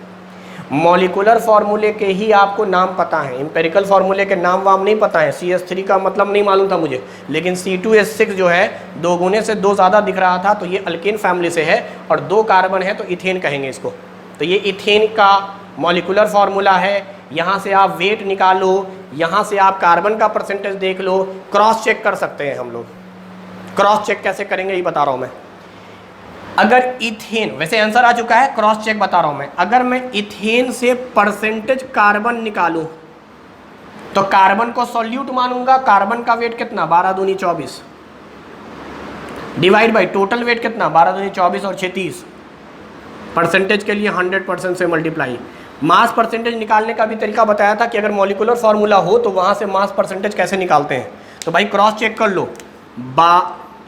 मॉलिकुलर फार्मूले के ही आपको नाम पता है, एम्पेरिकल फार्मूले के नाम वाम नहीं पता है। CH3 का मतलब नहीं मालूम था मुझे, लेकिन C2H6 जो है 2 गुने से 2 ज़्यादा दिख रहा था, तो ये अल्केन फैमिली से है और 2 कार्बन है तो इथेन कहेंगे इसको। तो ये इथेन का मॉलिकुलर फार्मूला है। यहाँ से आप वेट निकालो, यहाँ से आप कार्बन का परसेंटेज देख लो, क्रॉस चेक कर सकते हैं हम लोग। क्रॉस चेक कैसे करेंगे ये बता रहा हूँ मैं। अगर इथेन, वैसे आंसर आ चुका है, क्रॉस चेक बता रहा हूँ मैं। अगर मैं इथेन से परसेंटेज कार्बन निकालूं तो कार्बन को सॉल्यूट मानूंगा, कार्बन का वेट कितना 12 दूनी 24, डिवाइड बाई टोटल वेट कितना 12 दूनी 24 और 6 30, परसेंटेज के लिए 100% से मल्टीप्लाई। मास परसेंटेज निकालने का भी तरीका बताया था कि अगर मॉलिकुलर फार्मूला हो तो वहाँ से मास परसेंटेज कैसे निकालते हैं। तो भाई क्रॉस चेक कर लो,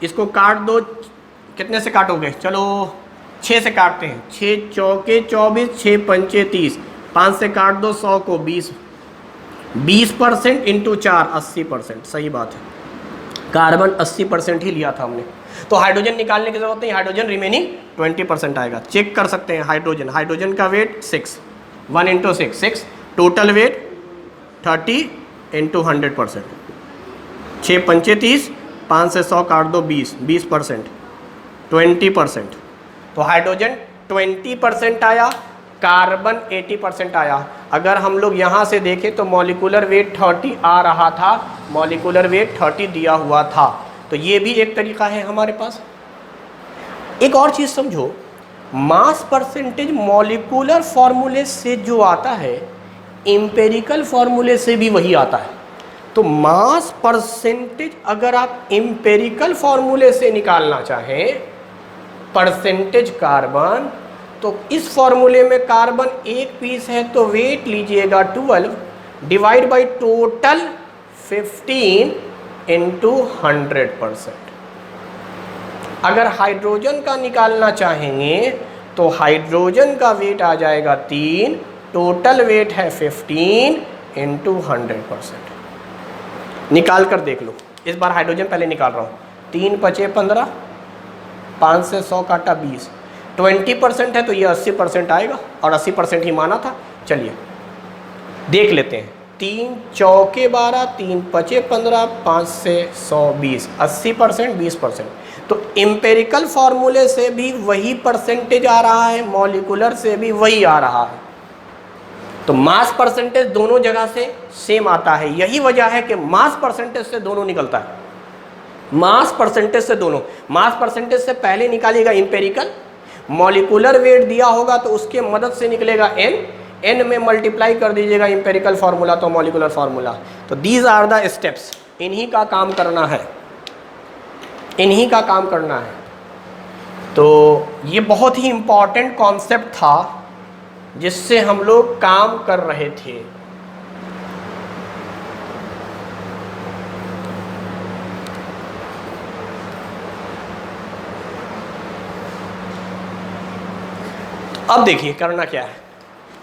इसको काट दो, कितने से काटोगे, चलो 6 से काटते हैं, 6 चौके 24, 6 पंचे 30, 5 से काट दो 100 को 20, 20% इंटू 4 80%, सही बात है, कार्बन 80% ही लिया था हमने। तो हाइड्रोजन निकालने की जरूरत नहीं, हाइड्रोजन रिमेनिंग 20% आएगा। चेक कर सकते हैं हाइड्रोजन, हाइड्रोजन का weight 6, 1 into 6 6, total weight 30 into 100%, 6 पंचे 30, 5 से 100 काट दो 20, 20%, 20%। तो हाइड्रोजन 20% आया, कार्बन 80% आया। अगर हम लोग यहाँ से देखें तो मॉलिकुलर वेट 30 आ रहा था, मॉलिकुलर वेट 30 दिया हुआ था। तो ये भी एक तरीका है हमारे पास। एक और चीज़ समझो, मास परसेंटेज मॉलिकुलर फार्मूले से जो आता है एम्पेरिकल फार्मूले से भी वही आता है। तो मास परसेंटेज अगर आप एम्पेरिकल फार्मूले से निकालना चाहें परसेंटेज कार्बन, तो इस फार्मूले में कार्बन एक पीस है तो वेट लीजिएगा 12 डिवाइड बाई टोटल 15 इंटू 100%। अगर हाइड्रोजन का निकालना चाहेंगे तो हाइड्रोजन का वेट आ जाएगा 3, टोटल वेट है 15 इंटू 100%। निकाल कर देख लो, इस बार हाइड्रोजन पहले निकाल रहा हूँ, 3 पचे 15, 5 से 100 काटा 20, 20% है तो ये 80% आएगा और 80% ही माना था। चलिए देख लेते हैं, 3 चौके 12, 3 पचे 15, 5 से 100 20, 80% 20%। तो एम्पेरिकल फार्मूले से भी वही परसेंटेज आ रहा है, मॉलिकुलर से भी वही आ रहा है। तो मास परसेंटेज दोनों जगह से सेम आता है। यही वजह है कि मास परसेंटेज से दोनों निकलता है, मास परसेंटेज से दोनों। मास परसेंटेज से पहले निकालिएगा एम्पेरिकल, मॉलिकुलर वेट दिया होगा तो उसके मदद से निकलेगा एन, एन में मल्टीप्लाई कर दीजिएगा एम्पेरिकल फार्मूला तो मॉलिकुलर फार्मूला। तो दीज आर द स्टेप्स, इन्हीं का काम करना है, इन्हीं का काम करना है। तो ये बहुत ही इम्पॉर्टेंट कॉन्सेप्ट था जिससे हम लोग काम कर रहे थे। अब देखिए करना क्या है,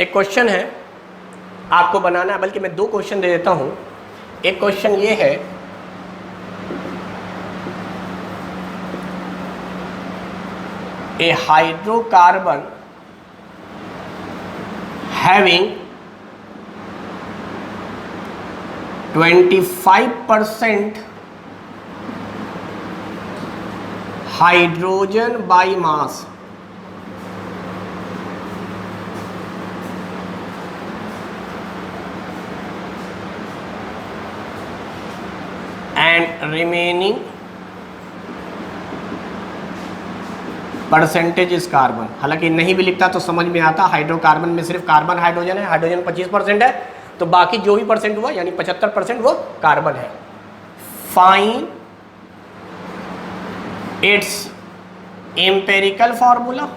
एक क्वेश्चन है आपको बनाना है, बल्कि मैं 2 क्वेश्चन दे देता हूं। एक क्वेश्चन ये है, a hydrocarbon having 25% hydrogen by mass and remaining percentage is carbon, हालांकि नहीं भी लिखता तो समझ में आता, हाइड्रोकार्बन में सिर्फ कार्बन हाइड्रोजन है, हाइड्रोजन 25% है, तो बाकी जो भी परसेंट हुआ यानी 75% वो कार्बन है। Find its empirical formula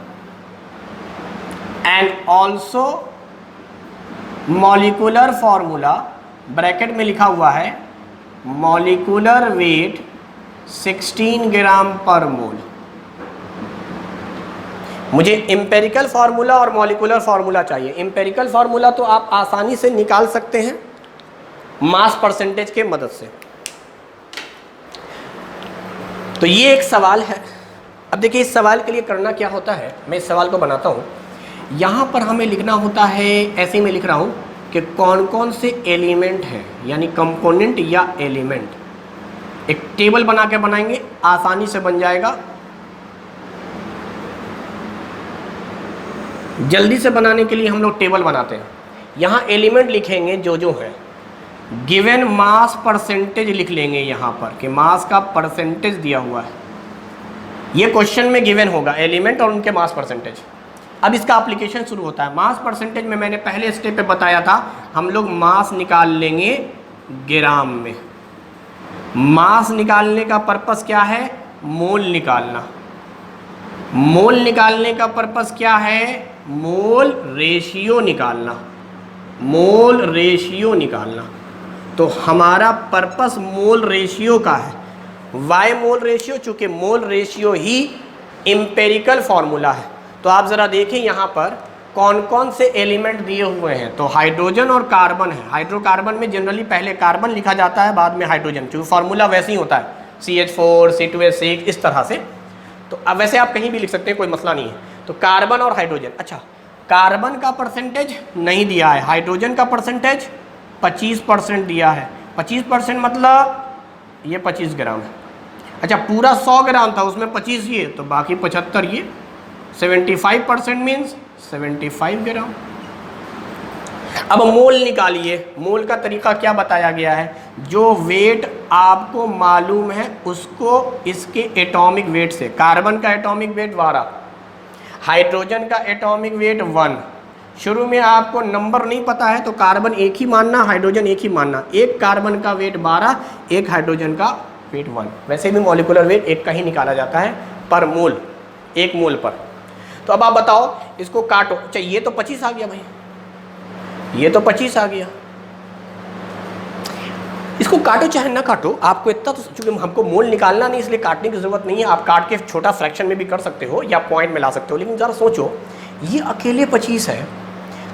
and also molecular formula, bracket में लिखा हुआ है मॉलिक्यूलर वेट 16 ग्राम पर मोल। मुझे एम्पेरिकल फार्मूला और मॉलिक्यूलर फार्मूला चाहिए। एम्पेरिकल फार्मूला तो आप आसानी से निकाल सकते हैं मास परसेंटेज के मदद से। तो ये एक सवाल है। अब देखिए इस सवाल के लिए करना क्या होता है, मैं इस सवाल को बनाता हूँ। यहाँ पर हमें लिखना होता है, ऐसे ही मैं लिख रहा हूँ कि कौन कौन से एलिमेंट हैं, यानी कंपोनेंट या एलिमेंट। एक टेबल बना के बनाएंगे, आसानी से बन जाएगा। जल्दी से बनाने के लिए हम लोग टेबल बनाते हैं। यहाँ एलिमेंट लिखेंगे जो जो है, गिवन मास परसेंटेज लिख लेंगे यहाँ पर कि मास का परसेंटेज दिया हुआ है। ये क्वेश्चन में गिवन होगा एलिमेंट और उनके मास परसेंटेज। अब इसका एप्लीकेशन शुरू होता है। मास परसेंटेज में मैंने पहले स्टेप पे बताया था, हम लोग मास निकाल लेंगे ग्राम में। मास निकालने का पर्पस क्या है? मोल निकालना। मोल निकालने का पर्पस क्या है? मोल रेशियो निकालना। मोल रेशियो निकालना। तो हमारा पर्पस मोल रेशियो का है। Why mole ratio? चूंकि मोल रेशियो ही एम्पेरिकल फॉर्मूला है। तो आप ज़रा देखें यहाँ पर कौन कौन से एलिमेंट दिए हुए हैं। तो हाइड्रोजन और कार्बन है। हाइड्रोकार्बन में जनरली पहले कार्बन लिखा जाता है, बाद में हाइड्रोजन, क्योंकि फार्मूला वैसे ही होता है CH4 C2H6 इस तरह से। तो अब वैसे आप कहीं भी लिख सकते हैं, कोई मसला नहीं है। तो कार्बन और हाइड्रोजन। अच्छा, कार्बन का परसेंटेज नहीं दिया है, हाइड्रोजन का परसेंटेज 25% दिया है। 25% मतलब ये 25 ग्राम है। अच्छा, पूरा 100 ग्राम था, उसमें 25 ये, तो बाकी 75 ये, 75% मीन्स 75 ग्राम। अब मोल निकालिए। मोल का तरीका क्या बताया गया है? जो वेट आपको मालूम है उसको इसके एटॉमिक वेट से, कार्बन का एटॉमिक वेट 12, हाइड्रोजन का एटॉमिक वेट 1। शुरू में आपको नंबर नहीं पता है तो कार्बन एक ही मानना, हाइड्रोजन एक ही मानना। एक कार्बन का वेट 12, एक हाइड्रोजन का वेट 1। वैसे भी मॉलिक्यूलर वेट एक का ही निकाला जाता है पर मोल, एक मोल पर। तो अब आप बताओ, इसको काटो। अच्छा, ये तो 25 आ गया भाई, ये तो 25 आ गया। इसको काटो चाहे ना काटो, आपको इतना तो, चूंकि हमको मोल निकालना नहीं इसलिए काटने की जरूरत नहीं है। आप काट के छोटा फ्रैक्शन में भी कर सकते हो या पॉइंट में ला सकते हो। लेकिन ज़रा सोचो, ये अकेले 25 है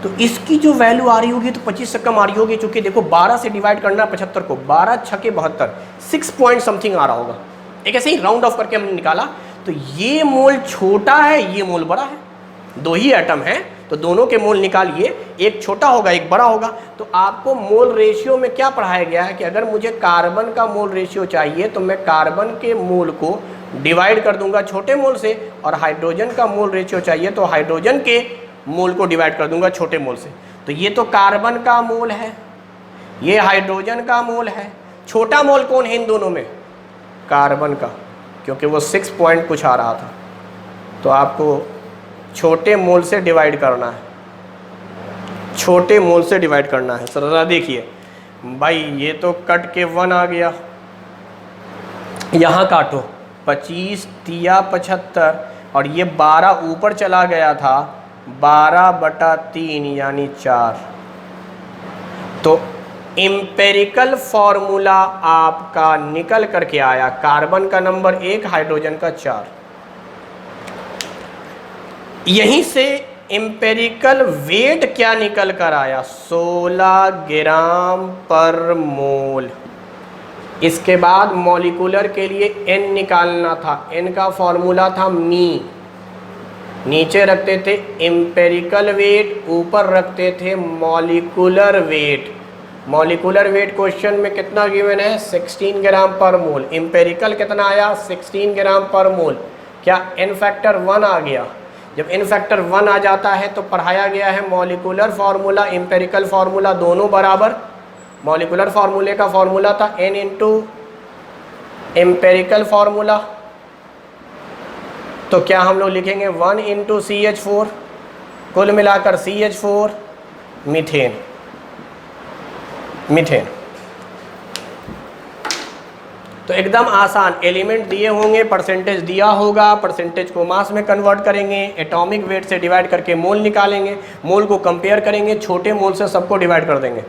तो इसकी जो वैल्यू आ रही होगी तो 25 से कम आ रही होगी। चूंकि देखो 12 से डिवाइड करना 75 को, 12 छके 72, 6 पॉइंट समथिंग आ रहा होगा। एक ऐसे ही राउंड ऑफ करके हमने निकाला। तो ये मोल छोटा है, ये मोल बड़ा है। दो ही एटम हैं तो दोनों के मोल निकालिए, एक छोटा होगा एक बड़ा होगा। तो आपको मोल रेशियो में क्या पढ़ाया गया है कि अगर मुझे कार्बन का मोल रेशियो चाहिए तो मैं कार्बन के मोल को डिवाइड कर दूंगा छोटे मोल से, और हाइड्रोजन का मोल रेशियो चाहिए तो हाइड्रोजन के मोल को डिवाइड कर दूंगा छोटे मोल से। तो ये तो कार्बन का मोल है, ये हाइड्रोजन का मोल है। छोटा मोल कौन है इन दोनों में? कार्बन का, क्योंकि वो 6 पॉइंट कुछ आ रहा था। तो आपको छोटे मोल से डिवाइड करना है, छोटे मोल से डिवाइड करना है। जरा देखिए भाई, ये तो कट के 1 आ गया, यहाँ काटो, 25 तिया 75, और ये 12 ऊपर चला गया था, 12/3 यानी 4। तो एम्पेरिकल फॉर्मूला आपका निकल करके आया, कार्बन का नंबर 1, हाइड्रोजन का 4। यहीं से एम्पेरिकल वेट क्या निकल कर आया? 16 ग्राम पर मोल। इसके बाद मॉलिक्यूलर के लिए n निकालना था। n का फॉर्मूला था मी। नीचे रखते थे एम्पेरिकल वेट, ऊपर रखते थे molecular weight. Molecular weight question में कितना गिवन है? 16 ग्राम पर मोल। एम्पेरिकल कितना आया? 16 ग्राम पर मोल। क्या n फैक्टर 1 आ गया? जब n फैक्टर 1 आ जाता है तो पढ़ाया गया है मॉलिक्यूलर फार्मूला, एम्पेरिकल फार्मूला दोनों बराबर। मॉलिक्यूलर फार्मूले का फार्मूला था n इंटू एम्पेरिकल फार्मूला। तो क्या हम लोग लिखेंगे 1 इंटू CH4, कुल मिलाकर CH4 मीथेन। मीथेन तो एकदम आसान, एलिमेंट दिए होंगे, परसेंटेज दिया होगा, परसेंटेज को मास में कन्वर्ट करेंगे, एटॉमिक वेट से डिवाइड करके मोल निकालेंगे, मोल को कंपेयर करेंगे, छोटे मोल से सबको डिवाइड कर देंगे,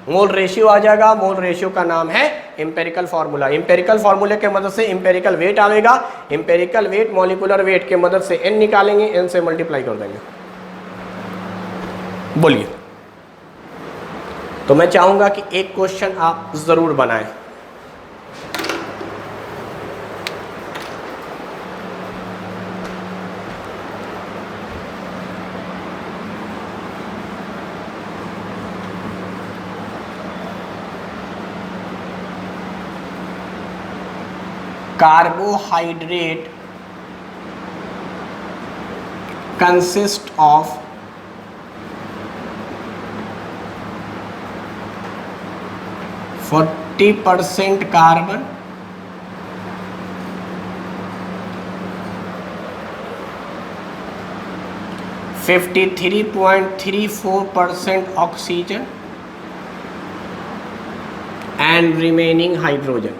मोल रेशियो आ जाएगा। मोल रेशियो का नाम है एम्पेरिकल फार्मूला। एम्पेरिकल फार्मूले के मदद से एम्पेरिकल वेट आएगा, एम्पेरिकल वेट मॉलिक्यूलर वेट के मदद से n निकालेंगे, n से मल्टीप्लाई कर देंगे। बोलिए। तो मैं चाहूंगा कि एक क्वेश्चन आप जरूर बनाएं। Carbohydrate consist of 40% carbon, 53.34% oxygen and remaining hydrogen.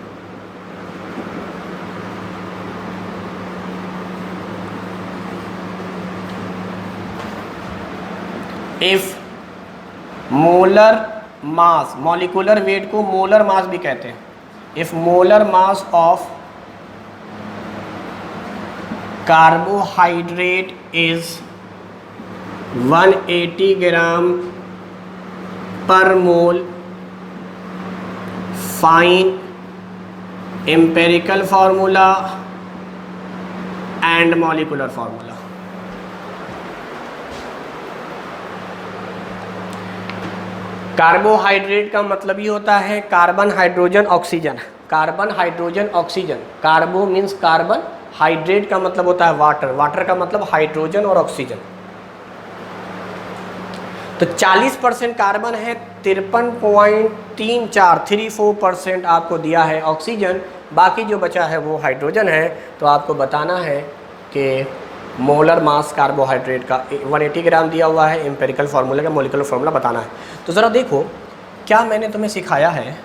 If molar mass, molecular weight को मोलर मास भी कहते हैं, if molar mass of carbohydrate is 180 gram per mole, find empirical formula and molecular formula. Carbohydrate का मतलब ही होता है carbon hydrogen oxygen, carbon hydrogen oxygen. Carbo means carbon, hydrate का मतलब होता है वाटर, वाटर का मतलब हाइड्रोजन और ऑक्सीजन। तो 40% कार्बन है, 53.34% आपको दिया है ऑक्सीजन, बाकी जो बचा है वो हाइड्रोजन है। तो आपको बताना है कि मोलर मास कार्बोहाइड्रेट का 180 ग्राम दिया हुआ है, एम्पेरिकल फार्मूला का मॉलिक्यूलर फार्मूला बताना है। तो ज़रा देखो, क्या मैंने तुम्हें सिखाया है?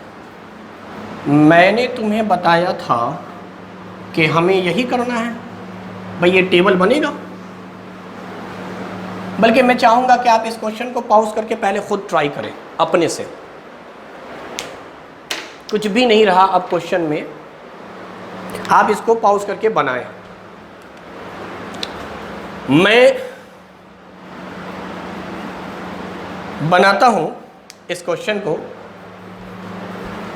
मैंने तुम्हें बताया था कि हमें यही करना है भाई, ये टेबल बनेगा। बल्कि मैं चाहूँगा कि आप इस क्वेश्चन को पॉज करके पहले खुद ट्राई करें अपने से। कुछ भी नहीं रहा अब क्वेश्चन में, आप इसको पॉज करके बनाएं। मैं बनाता हूं इस क्वेश्चन को,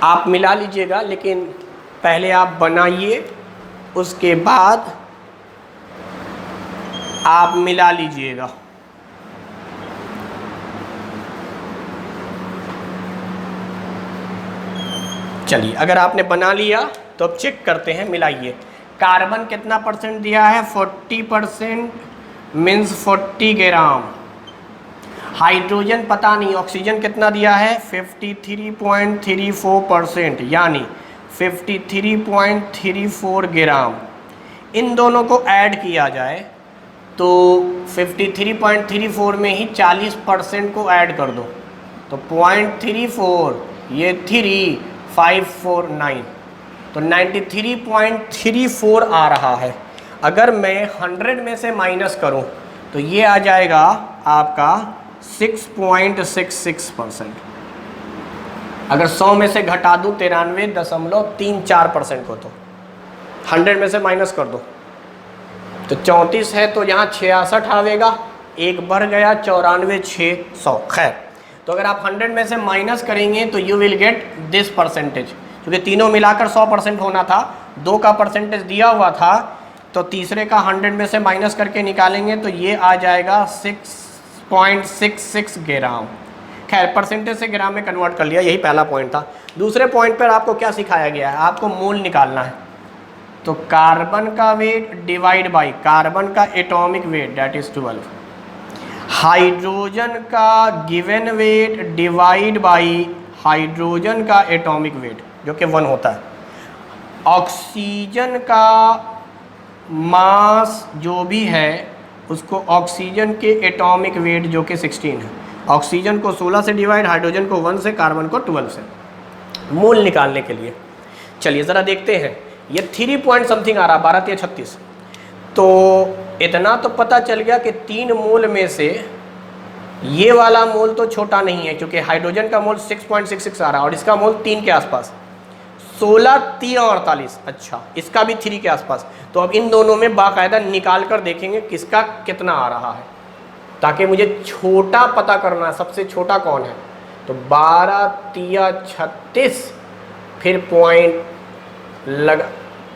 आप मिला लीजिएगा, लेकिन पहले आप बनाइए, उसके बाद आप मिला लीजिएगा। चलिए, अगर आपने बना लिया तो अब चेक करते हैं, मिलाइए। कार्बन कितना परसेंट दिया है? 40%, मीन्स 40 ग्राम। हाइड्रोजन पता नहीं, ऑक्सीजन कितना दिया है? 53.34%, यानी 53.34 ग्राम। इन दोनों को ऐड किया जाए तो 53.34 में ही 40% को ऐड कर दो, तो 0.34, ये 3549, तो 93.34 आ रहा है। अगर मैं 100 में से माइनस करूं तो ये आ जाएगा आपका 6.66%। अगर 100 में से घटा दूं 93.34% को, तो 100 में से माइनस कर दो तो 34 है, तो यहाँ 66 आवेगा, एक बढ़ गया 94,600। खैर, तो अगर आप 100 में से माइनस करेंगे तो you will get this percentage, क्योंकि तीनों मिलाकर 100% होना था, 2 का परसेंटेज दिया हुआ था, तो तीसरे का 100 में से माइनस करके निकालेंगे तो ये आ जाएगा 6.66 ग्राम। खैर, परसेंटेज से ग्राम में कन्वर्ट कर लिया, यही पहला पॉइंट था। दूसरे पॉइंट पर आपको क्या सिखाया गया है? आपको मोल निकालना है। तो कार्बन का वेट डिवाइड बाई कार्बन का atomic weight, that is 12। Hydrogen का given weight divide by hydrogen का एटॉमिक वेट, जो कि 1 होता है। ऑक्सीजन का मास जो भी है उसको ऑक्सीजन के एटॉमिक वेट जो कि 16 है, ऑक्सीजन को 16 से डिवाइड, हाइड्रोजन को 1 से, कार्बन को 12 से, मोल निकालने के लिए। चलिए ज़रा देखते हैं, ये 3 पॉइंट समथिंग आ रहा, 12 3 36। तो इतना तो पता चल गया कि 3 मोल में से ये वाला मोल तो छोटा नहीं है, क्योंकि हाइड्रोजन का मोल 6.66 आ रहा है और इसका मोल 3 के आसपास, 16 3 48, अच्छा इसका भी 3 के आसपास। तो अब इन दोनों में बाकायदा निकाल कर देखेंगे किसका कितना आ रहा है, ताकि मुझे छोटा पता करना है, सबसे छोटा कौन है। तो 12 3 36, फिर पॉइंट लगा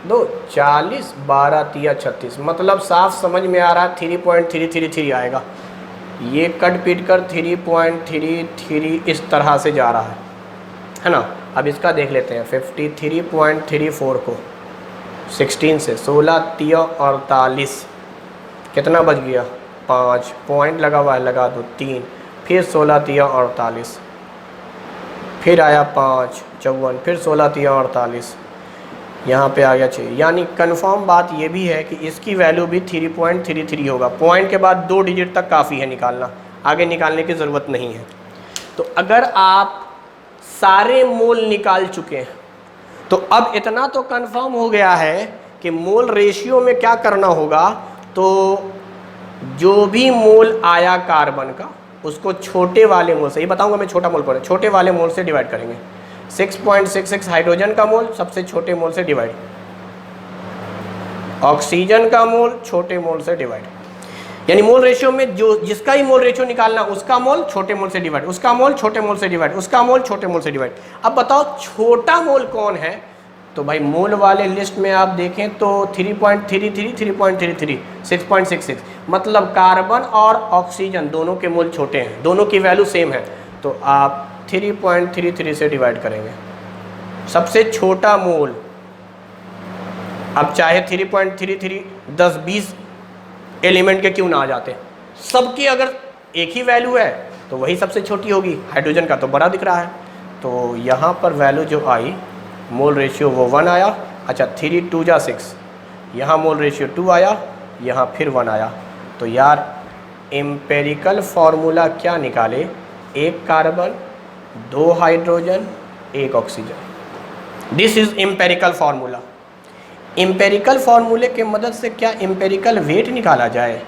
दो 40, 12 3 36, मतलब साफ समझ में आ रहा है 3.333 आएगा। ये कट पीट कर 3.33 इस तरह से जा रहा है ना। अब इसका देख लेते हैं, 53.34 को 16 से 16 3 48, कितना बच गया 5, पॉइंट लगा हुआ है लगा दो 3, फिर 16 3 48, फिर आया 5 54, फिर 16 3 48, यहाँ पे आ गया 6। यानी कंफर्म बात ये भी है कि इसकी वैल्यू भी 3.33 होगा। पॉइंट के बाद 2 डिजिट तक काफ़ी है निकालना, आगे निकालने की ज़रूरत नहीं है। तो अगर आप सारे मोल निकाल चुके हैं तो अब इतना तो कंफर्म हो गया है कि मोल रेशियो में क्या करना होगा। तो जो भी मोल आया कार्बन का उसको छोटे वाले मोल से, ये बताऊंगा मैं छोटा मोल पर, छोटे वाले मोल से डिवाइड करेंगे। 6.66 हाइड्रोजन का मोल सबसे छोटे मोल से डिवाइड, ऑक्सीजन का मोल छोटे मोल से डिवाइड, यानी मोल रेशियो में जो जिसका ही मोल रेशियो निकालना उसका मोल छोटे मोल से डिवाइड, उसका मोल छोटे मोल से डिवाइड, उसका मोल छोटे मोल से डिवाइड। अब बताओ छोटा मोल कौन है। तो भाई मोल वाले लिस्ट में आप देखें तो 3.33 3.33 6.66, मतलब कार्बन और ऑक्सीजन दोनों के मोल छोटे हैं, दोनों की वैल्यू सेम है। तो आप 3.33 से डिवाइड करेंगे सबसे छोटा मोल। अब चाहे 3.33 10-20 एलिमेंट के क्यों ना आ जाते, सबकी अगर एक ही वैल्यू है तो वही सबसे छोटी होगी। हाइड्रोजन का तो बड़ा दिख रहा है, तो यहाँ पर वैल्यू जो आई मोल रेशियो वो 1 आया। अच्छा 3 2 जा 6, यहाँ मोल रेशियो 2 आया, यहाँ फिर 1 आया। तो यार एम्पेरिकल फार्मूला क्या निकाले, 1 carbon 2 hydrogen 1 oxygen. This is empirical formula. Empirical फार्मूले के मदद से क्या एम्पेरिकल वेट निकाला जाए,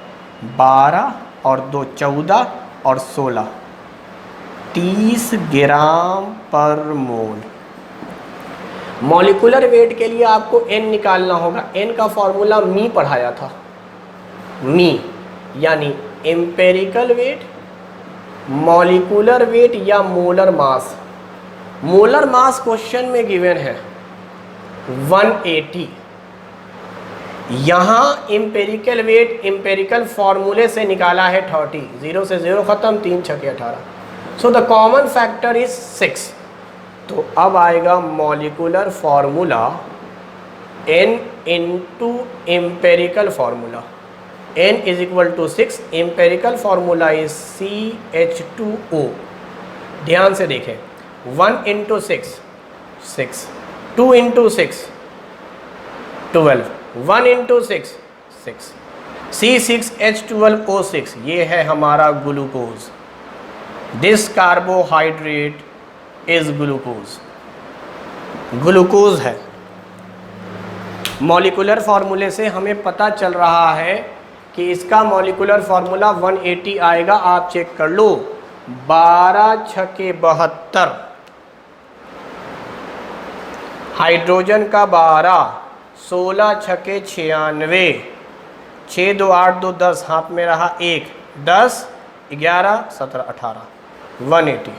12 और 2 14 और 16 30 ग्राम पर मोल। मॉलिक्यूलर वेट के लिए आपको n निकालना होगा, n का फॉर्मूला मी पढ़ाया था, मी यानी एम्पेरिकल वेट, मॉलिक्यूलर वेट या molar mass. Molar mass question में गिवन है 180। यहाँ एम्पेरिकल वेट एम्पेरिकल फॉर्मूले से निकाला है 30, 0 से 0 खत्म, 3 6 18। So the common factor is 6। तो अब आएगा molecular formula n into empirical formula, n is equal to 6, empirical formula is CH2O। ध्यान से देखें, 1 इंटू 6 6, 2 इंटू 6 12, 1 इंटू 6 6, C6H12O6, ये है हमारा glucose. This carbohydrate is glucose, glucose है। मॉलिक्यूलर फार्मूले से हमें पता चल रहा है कि इसका मॉलिक्यूलर फार्मूला 180 आएगा। आप चेक कर लो, 12 6 72, हाइड्रोजन का 12, 16 6 96, 6 2 8 2 10, हाथ में रहा 1, 10 11 17 18, 180।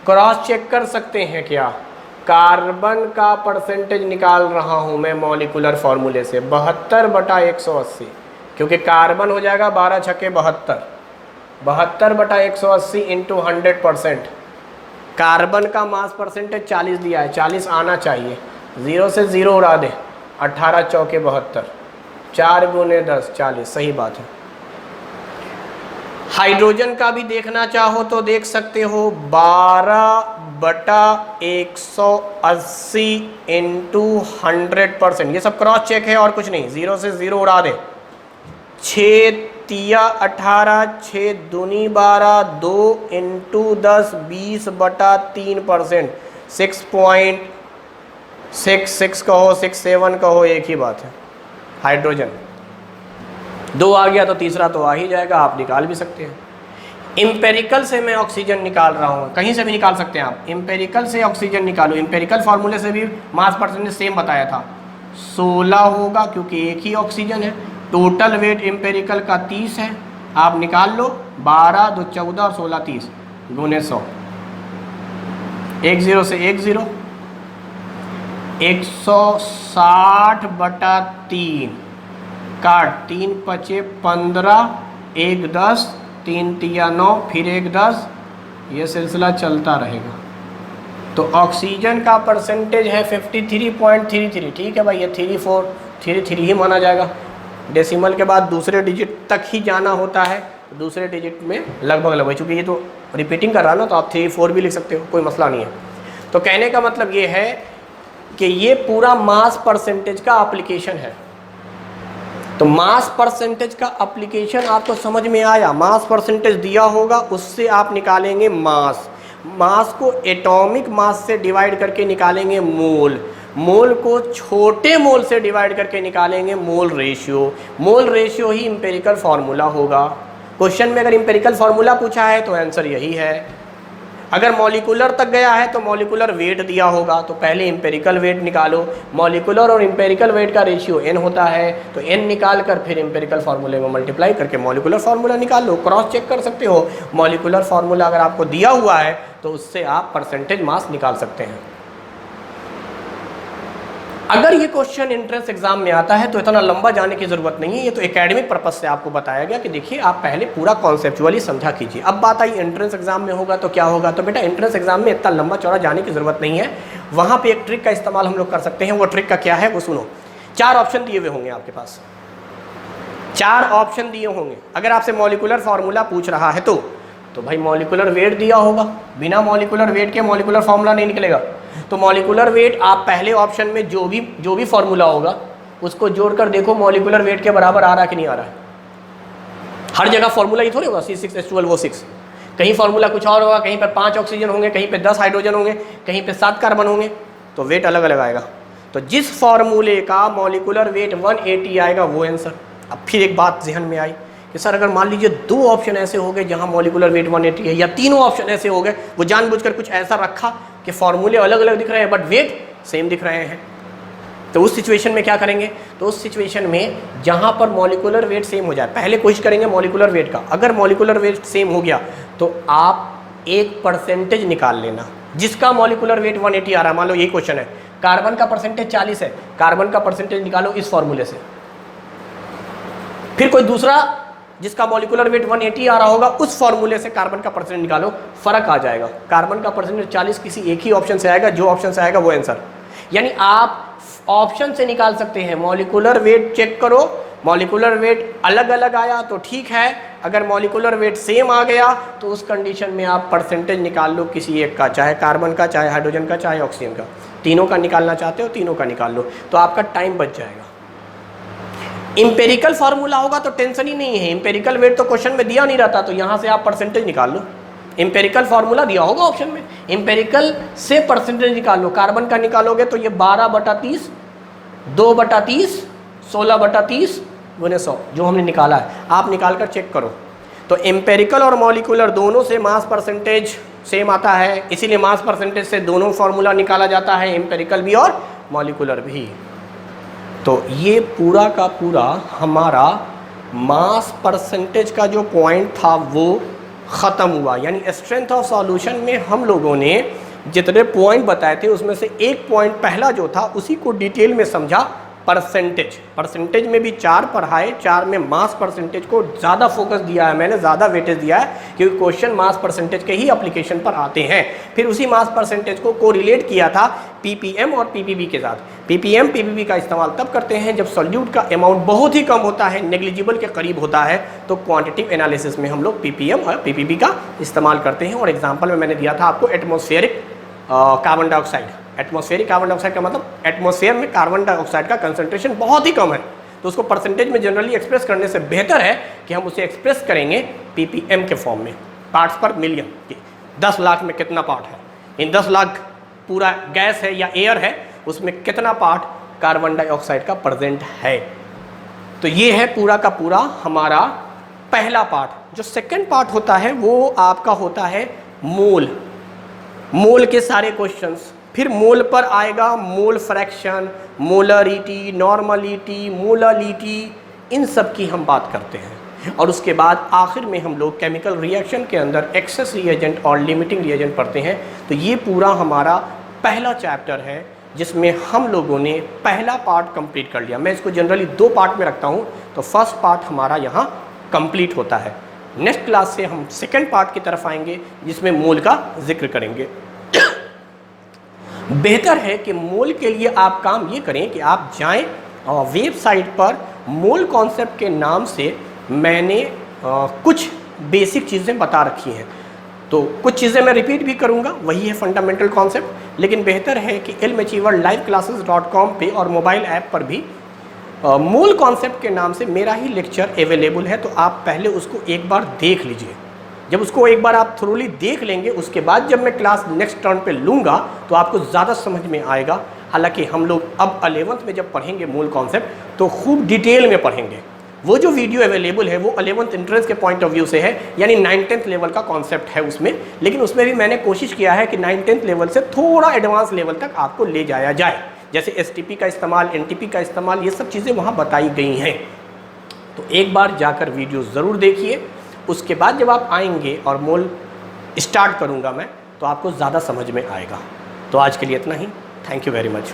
क्रॉस चेक कर सकते हैं क्या, कार्बन का परसेंटेज निकाल रहा हूं मैं मॉलिक्यूलर फार्मूले से, 72/180, क्योंकि कार्बन हो जाएगा 12 6 72, 72/180 इंटू 100%। कार्बन का मास परसेंटेज 40 दिया है, 40 आना चाहिए, 0 से 0 उड़ा दे, 18 चौके 72, 4 × 10 40, सही बात है। हाइड्रोजन का भी देखना चाहो तो देख सकते हो 12/180 इंटू 100%। ये सब क्रॉस चेक है और कुछ नहीं, 0 से 0 उड़ा दे। 6 तिया 18, 6 दूनी 12, 2 इंटू 10 20/3%। 6.66 कहो 67 कहो एक ही बात है। हाइड्रोजन 2 आ गया तो तीसरा तो आ ही जाएगा, आप निकाल भी सकते हैं। इम्पेरिकल से मैं ऑक्सीजन निकाल रहा हूँ, कहीं से भी निकाल सकते हैं आप। इम्पेरिकल से ऑक्सीजन निकालो, इम्पेरिकल फार्मूले से भी मास परसेंटेज सेम बताया था, 16 होगा क्योंकि एक ही ऑक्सीजन है। टोटल वेट इम्पेरिकल का 30 है, आप निकाल लो। 12 2 14 और 16 30 गुने 100, 10 से 10, 160/3 काट, 3 पचे 15, 1 10, 3 तिया 9, फिर 1 10, ये सिलसिला चलता रहेगा। तो ऑक्सीजन का परसेंटेज है 53.33। ठीक है भाई, ये 3433 ही माना जाएगा। डेसिमल के बाद दूसरे डिजिट तक ही जाना होता है, दूसरे डिजिट में लगभग चूँकि ये तो रिपीटिंग कर रहा ना, तो आप 34 भी लिख सकते हो, कोई मसला नहीं है। तो कहने का मतलब ये है कि ये पूरा मास परसेंटेज का एप्लीकेशन है। तो मास परसेंटेज का एप्लीकेशन आपको समझ में आया। मास परसेंटेज दिया होगा, उससे आप निकालेंगे मास। मास को एटॉमिक मास से डिवाइड करके निकालेंगे मोल। मोल को छोटे मोल से डिवाइड करके निकालेंगे मोल रेशियो। मोल रेशियो ही एम्पिरिकल फार्मूला होगा। क्वेश्चन में अगर एम्पिरिकल फार्मूला पूछा है तो आंसर यही है। अगर मॉलिक्यूलर तक गया है तो मॉलिक्यूलर वेट दिया होगा, तो पहले एम्पेरिकल वेट निकालो। मॉलिक्यूलर और एम्पेरिकल वेट का रेशियो n होता है, तो n निकाल कर फिर एम्पेरिकल फार्मूले में मल्टीप्लाई करके मॉलिक्यूलर फार्मूला निकाल लो। क्रॉस चेक कर सकते हो, मॉलिक्यूलर फार्मूला अगर आपको दिया हुआ है तो उससे आप परसेंटेज मास निकाल सकते हैं। अगर ये क्वेश्चन एंट्रेंस एग्जाम में आता है तो इतना लंबा जाने की ज़रूरत नहीं है, ये तो एकेडमिक पर्पस से आपको बताया गया कि देखिए आप पहले पूरा कॉन्सेप्चुअली समझा कीजिए। अब बात आई एंट्रेंस एग्जाम में होगा तो क्या होगा। तो बेटा एंट्रेंस एग्जाम में इतना लंबा चौड़ा जाने की ज़रूरत नहीं है, वहाँ पे एक ट्रिक का इस्तेमाल हम लोग कर सकते हैं। वो ट्रिक का क्या है वो सुनो। 4 ऑप्शन दिए हुए होंगे आपके पास, 4 ऑप्शन दिए होंगे। अगर आपसे मॉलिक्यूलर फार्मूला पूछ रहा है तो भाई मॉलिक्यूलर वेट दिया होगा, बिना मॉलिक्यूलर वेट के मॉलिक्यूलर फार्मूला नहीं निकलेगा। तो मॉलिक्यूलर वेट आप पहले ऑप्शन में जो भी फार्मूला होगा उसको जोड़कर देखो मॉलिक्यूलर वेट के बराबर आ रहा है कि नहीं आ रहा है। हर जगह फार्मूला ही थोड़ी होगा C6H12O6, कहीं फार्मूला कुछ और होगा, कहीं पर 5 ऑक्सीजन होंगे, कहीं पे 10 हाइड्रोजन होंगे, कहीं पे 7 कार्बन होंगे, तो वेट अलग अलग आएगा। तो जिस फार्मूले का मॉलिक्यूलर वेट 180 आएगा वो आंसर। अब फिर एक बात जहन में आई कि सर अगर मान लीजिए 2 ऑप्शन ऐसे हो गए जहां मॉलिक्यूलर वेट 180 है, या तीनों ऑप्शन ऐसे हो गए वो जानबूझकर कुछ ऐसा रखा कि फार्मूले अलग अलग दिख रहे हैं बट वेट सेम दिख रहे हैं, तो उस सिचुएशन में क्या करेंगे। तो उस सिचुएशन में जहां पर मॉलिक्यूलर वेट सेम हो जाए, पहले कोशिश करेंगे मॉलिक्यूलर वेट का। अगर मॉलिक्यूलर वेट सेम हो गया तो आप एक परसेंटेज निकाल लेना जिसका मॉलिक्यूलर वेट 180 आ रहा है। मान लो यही क्वेश्चन है, कार्बन का परसेंटेज 40 है, कार्बन का परसेंटेज निकालो इस फॉर्मूले से। फिर कोई दूसरा जिसका मॉलिक्यूलर वेट 180 आ रहा होगा उस फॉर्मूले से कार्बन का परसेंटेज निकालो, फर्क आ जाएगा। कार्बन का परसेंटेज 40 किसी एक ही ऑप्शन से आएगा, जो ऑप्शन से आएगा वो आंसर। यानी आप ऑप्शन से निकाल सकते हैं। मॉलिक्यूलर वेट चेक करो, मॉलिक्यूलर वेट अलग अलग आया तो ठीक है, अगर मॉलिक्यूलर वेट सेम आ गया तो उस कंडीशन में आप परसेंटेज निकाल लो किसी एक का, चाहे कार्बन का, चाहे हाइड्रोजन का, चाहे ऑक्सीजन का। तीनों का निकालना चाहते हो तीनों का निकाल लो, तो आपका टाइम बच जाएगा। इंपेरिकल फार्मूला होगा तो टेंशन ही नहीं है, इंपेरिकल वेट तो क्वेश्चन में दिया नहीं रहता, तो यहाँ से आप परसेंटेज निकाल लो। इंपेरिकल फार्मूला दिया होगा ऑप्शन में, इंपेरिकल से परसेंटेज निकाल लो। कार्बन का निकालोगे तो ये 12/30, 2/30, 16/30 गुने 100 जो हमने निकाला है, आप निकाल कर चेक करो। तो एम्पेरिकल और मॉलिक्यूलर दोनों से मास परसेंटेज सेम आता है, इसीलिए मास परसेंटेज से दोनों फार्मूला निकाला जाता है, एम्पेरिकल भी और मॉलिक्यूलर भी। तो ये पूरा का पूरा हमारा मास परसेंटेज का जो पॉइंट था वो ख़त्म हुआ। यानी स्ट्रेंथ ऑफ सॉल्यूशन में हम लोगों ने जितने पॉइंट बताए थे उसमें से एक पॉइंट पहला जो था उसी को डिटेल में समझा, परसेंटेज में भी 4 पढ़ाए, 4 में मास परसेंटेज को ज़्यादा फोकस दिया है मैंने, ज़्यादा वेटेज दिया है क्योंकि क्वेश्चन मास परसेंटेज के ही एप्लीकेशन पर आते हैं। फिर उसी मास परसेंटेज को कोरिलेट किया था पीपीएम और पीपीबी के साथ। पीपीएम पीपीबी का इस्तेमाल तब करते हैं जब सॉल्यूट का अमाउंट बहुत ही कम होता है, नेग्लिजिबल के करीब होता है, तो क्वांटिटिव एनालिसिस में हम लोग पीपीएम और पीपीबी का इस्तेमाल करते हैं। और एग्जाम्पल में मैंने दिया था आपको atmospheric carbon dioxide. Atmospheric carbon dioxide का मतलब एटमॉस्फेयर में कार्बन डाइऑक्साइड का कंसंट्रेशन बहुत ही कम है, तो उसको परसेंटेज में जनरली एक्सप्रेस करने से बेहतर है कि हम उसे एक्सप्रेस करेंगे पीपीएम के फॉर्म में, पार्ट्स पर मिलियन। 10 लाख में कितना पार्ट है, इन 10 लाख पूरा गैस है या एयर है, उसमें कितना पार्ट कार्बन डाइऑक्साइड का प्रेजेंट है। तो ये है पूरा का पूरा हमारा पहला पार्ट। जो सेकंड पार्ट होता है वो आपका होता है मोल के सारे क्वेश्चंस। फिर मोल पर आएगा mole fraction, molarity, normality, molality, इन सब की हम बात करते हैं। और उसके बाद आखिर में हम लोग केमिकल रिएक्शन के अंदर एक्सेस रिएजेंट और लिमिटिंग रिएजेंट पढ़ते हैं। तो ये पूरा हमारा पहला चैप्टर है जिसमें हम लोगों ने पहला पार्ट कंप्लीट कर लिया। मैं इसको जनरली 2 पार्ट में रखता हूँ, तो फर्स्ट पार्ट हमारा यहाँ कंप्लीट होता है। नेक्स्ट क्लास से हम सेकेंड पार्ट की तरफ आएंगे जिसमें मोल का जिक्र करेंगे। बेहतर है कि मोल के लिए आप काम ये करें कि आप जाएं वेबसाइट पर, मोल कॉन्सेप्ट के नाम से मैंने कुछ बेसिक चीज़ें बता रखी हैं, तो कुछ चीज़ें मैं रिपीट भी करूंगा, वही है फंडामेंटल कॉन्सेप्ट। लेकिन बेहतर है कि ilmachiever.liveclasses.com पे और मोबाइल ऐप पर भी मोल कॉन्सेप्ट के नाम से मेरा ही लेक्चर अवेलेबल है, तो आप पहले उसको एक बार देख लीजिए। जब उसको एक बार आप थोरोली देख लेंगे, उसके बाद जब मैं क्लास नेक्स्ट टर्न पे लूँगा तो आपको ज़्यादा समझ में आएगा। हालांकि हम लोग अब 11th में जब पढ़ेंगे मूल कॉन्सेप्ट तो खूब डिटेल में पढ़ेंगे। वो जो वीडियो अवेलेबल है वो 11th एंट्रेंस के पॉइंट ऑफ व्यू से है, यानी 9th लेवल का कॉन्सेप्ट है उसमें, लेकिन उसमें भी मैंने कोशिश किया है कि 9th लेवल से थोड़ा एडवांस लेवल तक आपको ले जाया जाए। जैसे STP का इस्तेमाल, NTP का इस्तेमाल, ये सब चीज़ें वहाँ बताई गई हैं। तो एक बार जाकर वीडियो ज़रूर देखिए, उसके बाद जब आप आएंगे और मोल स्टार्ट करूँगा मैं तो आपको ज़्यादा समझ में आएगा। तो आज के लिए इतना ही। Thank you very much.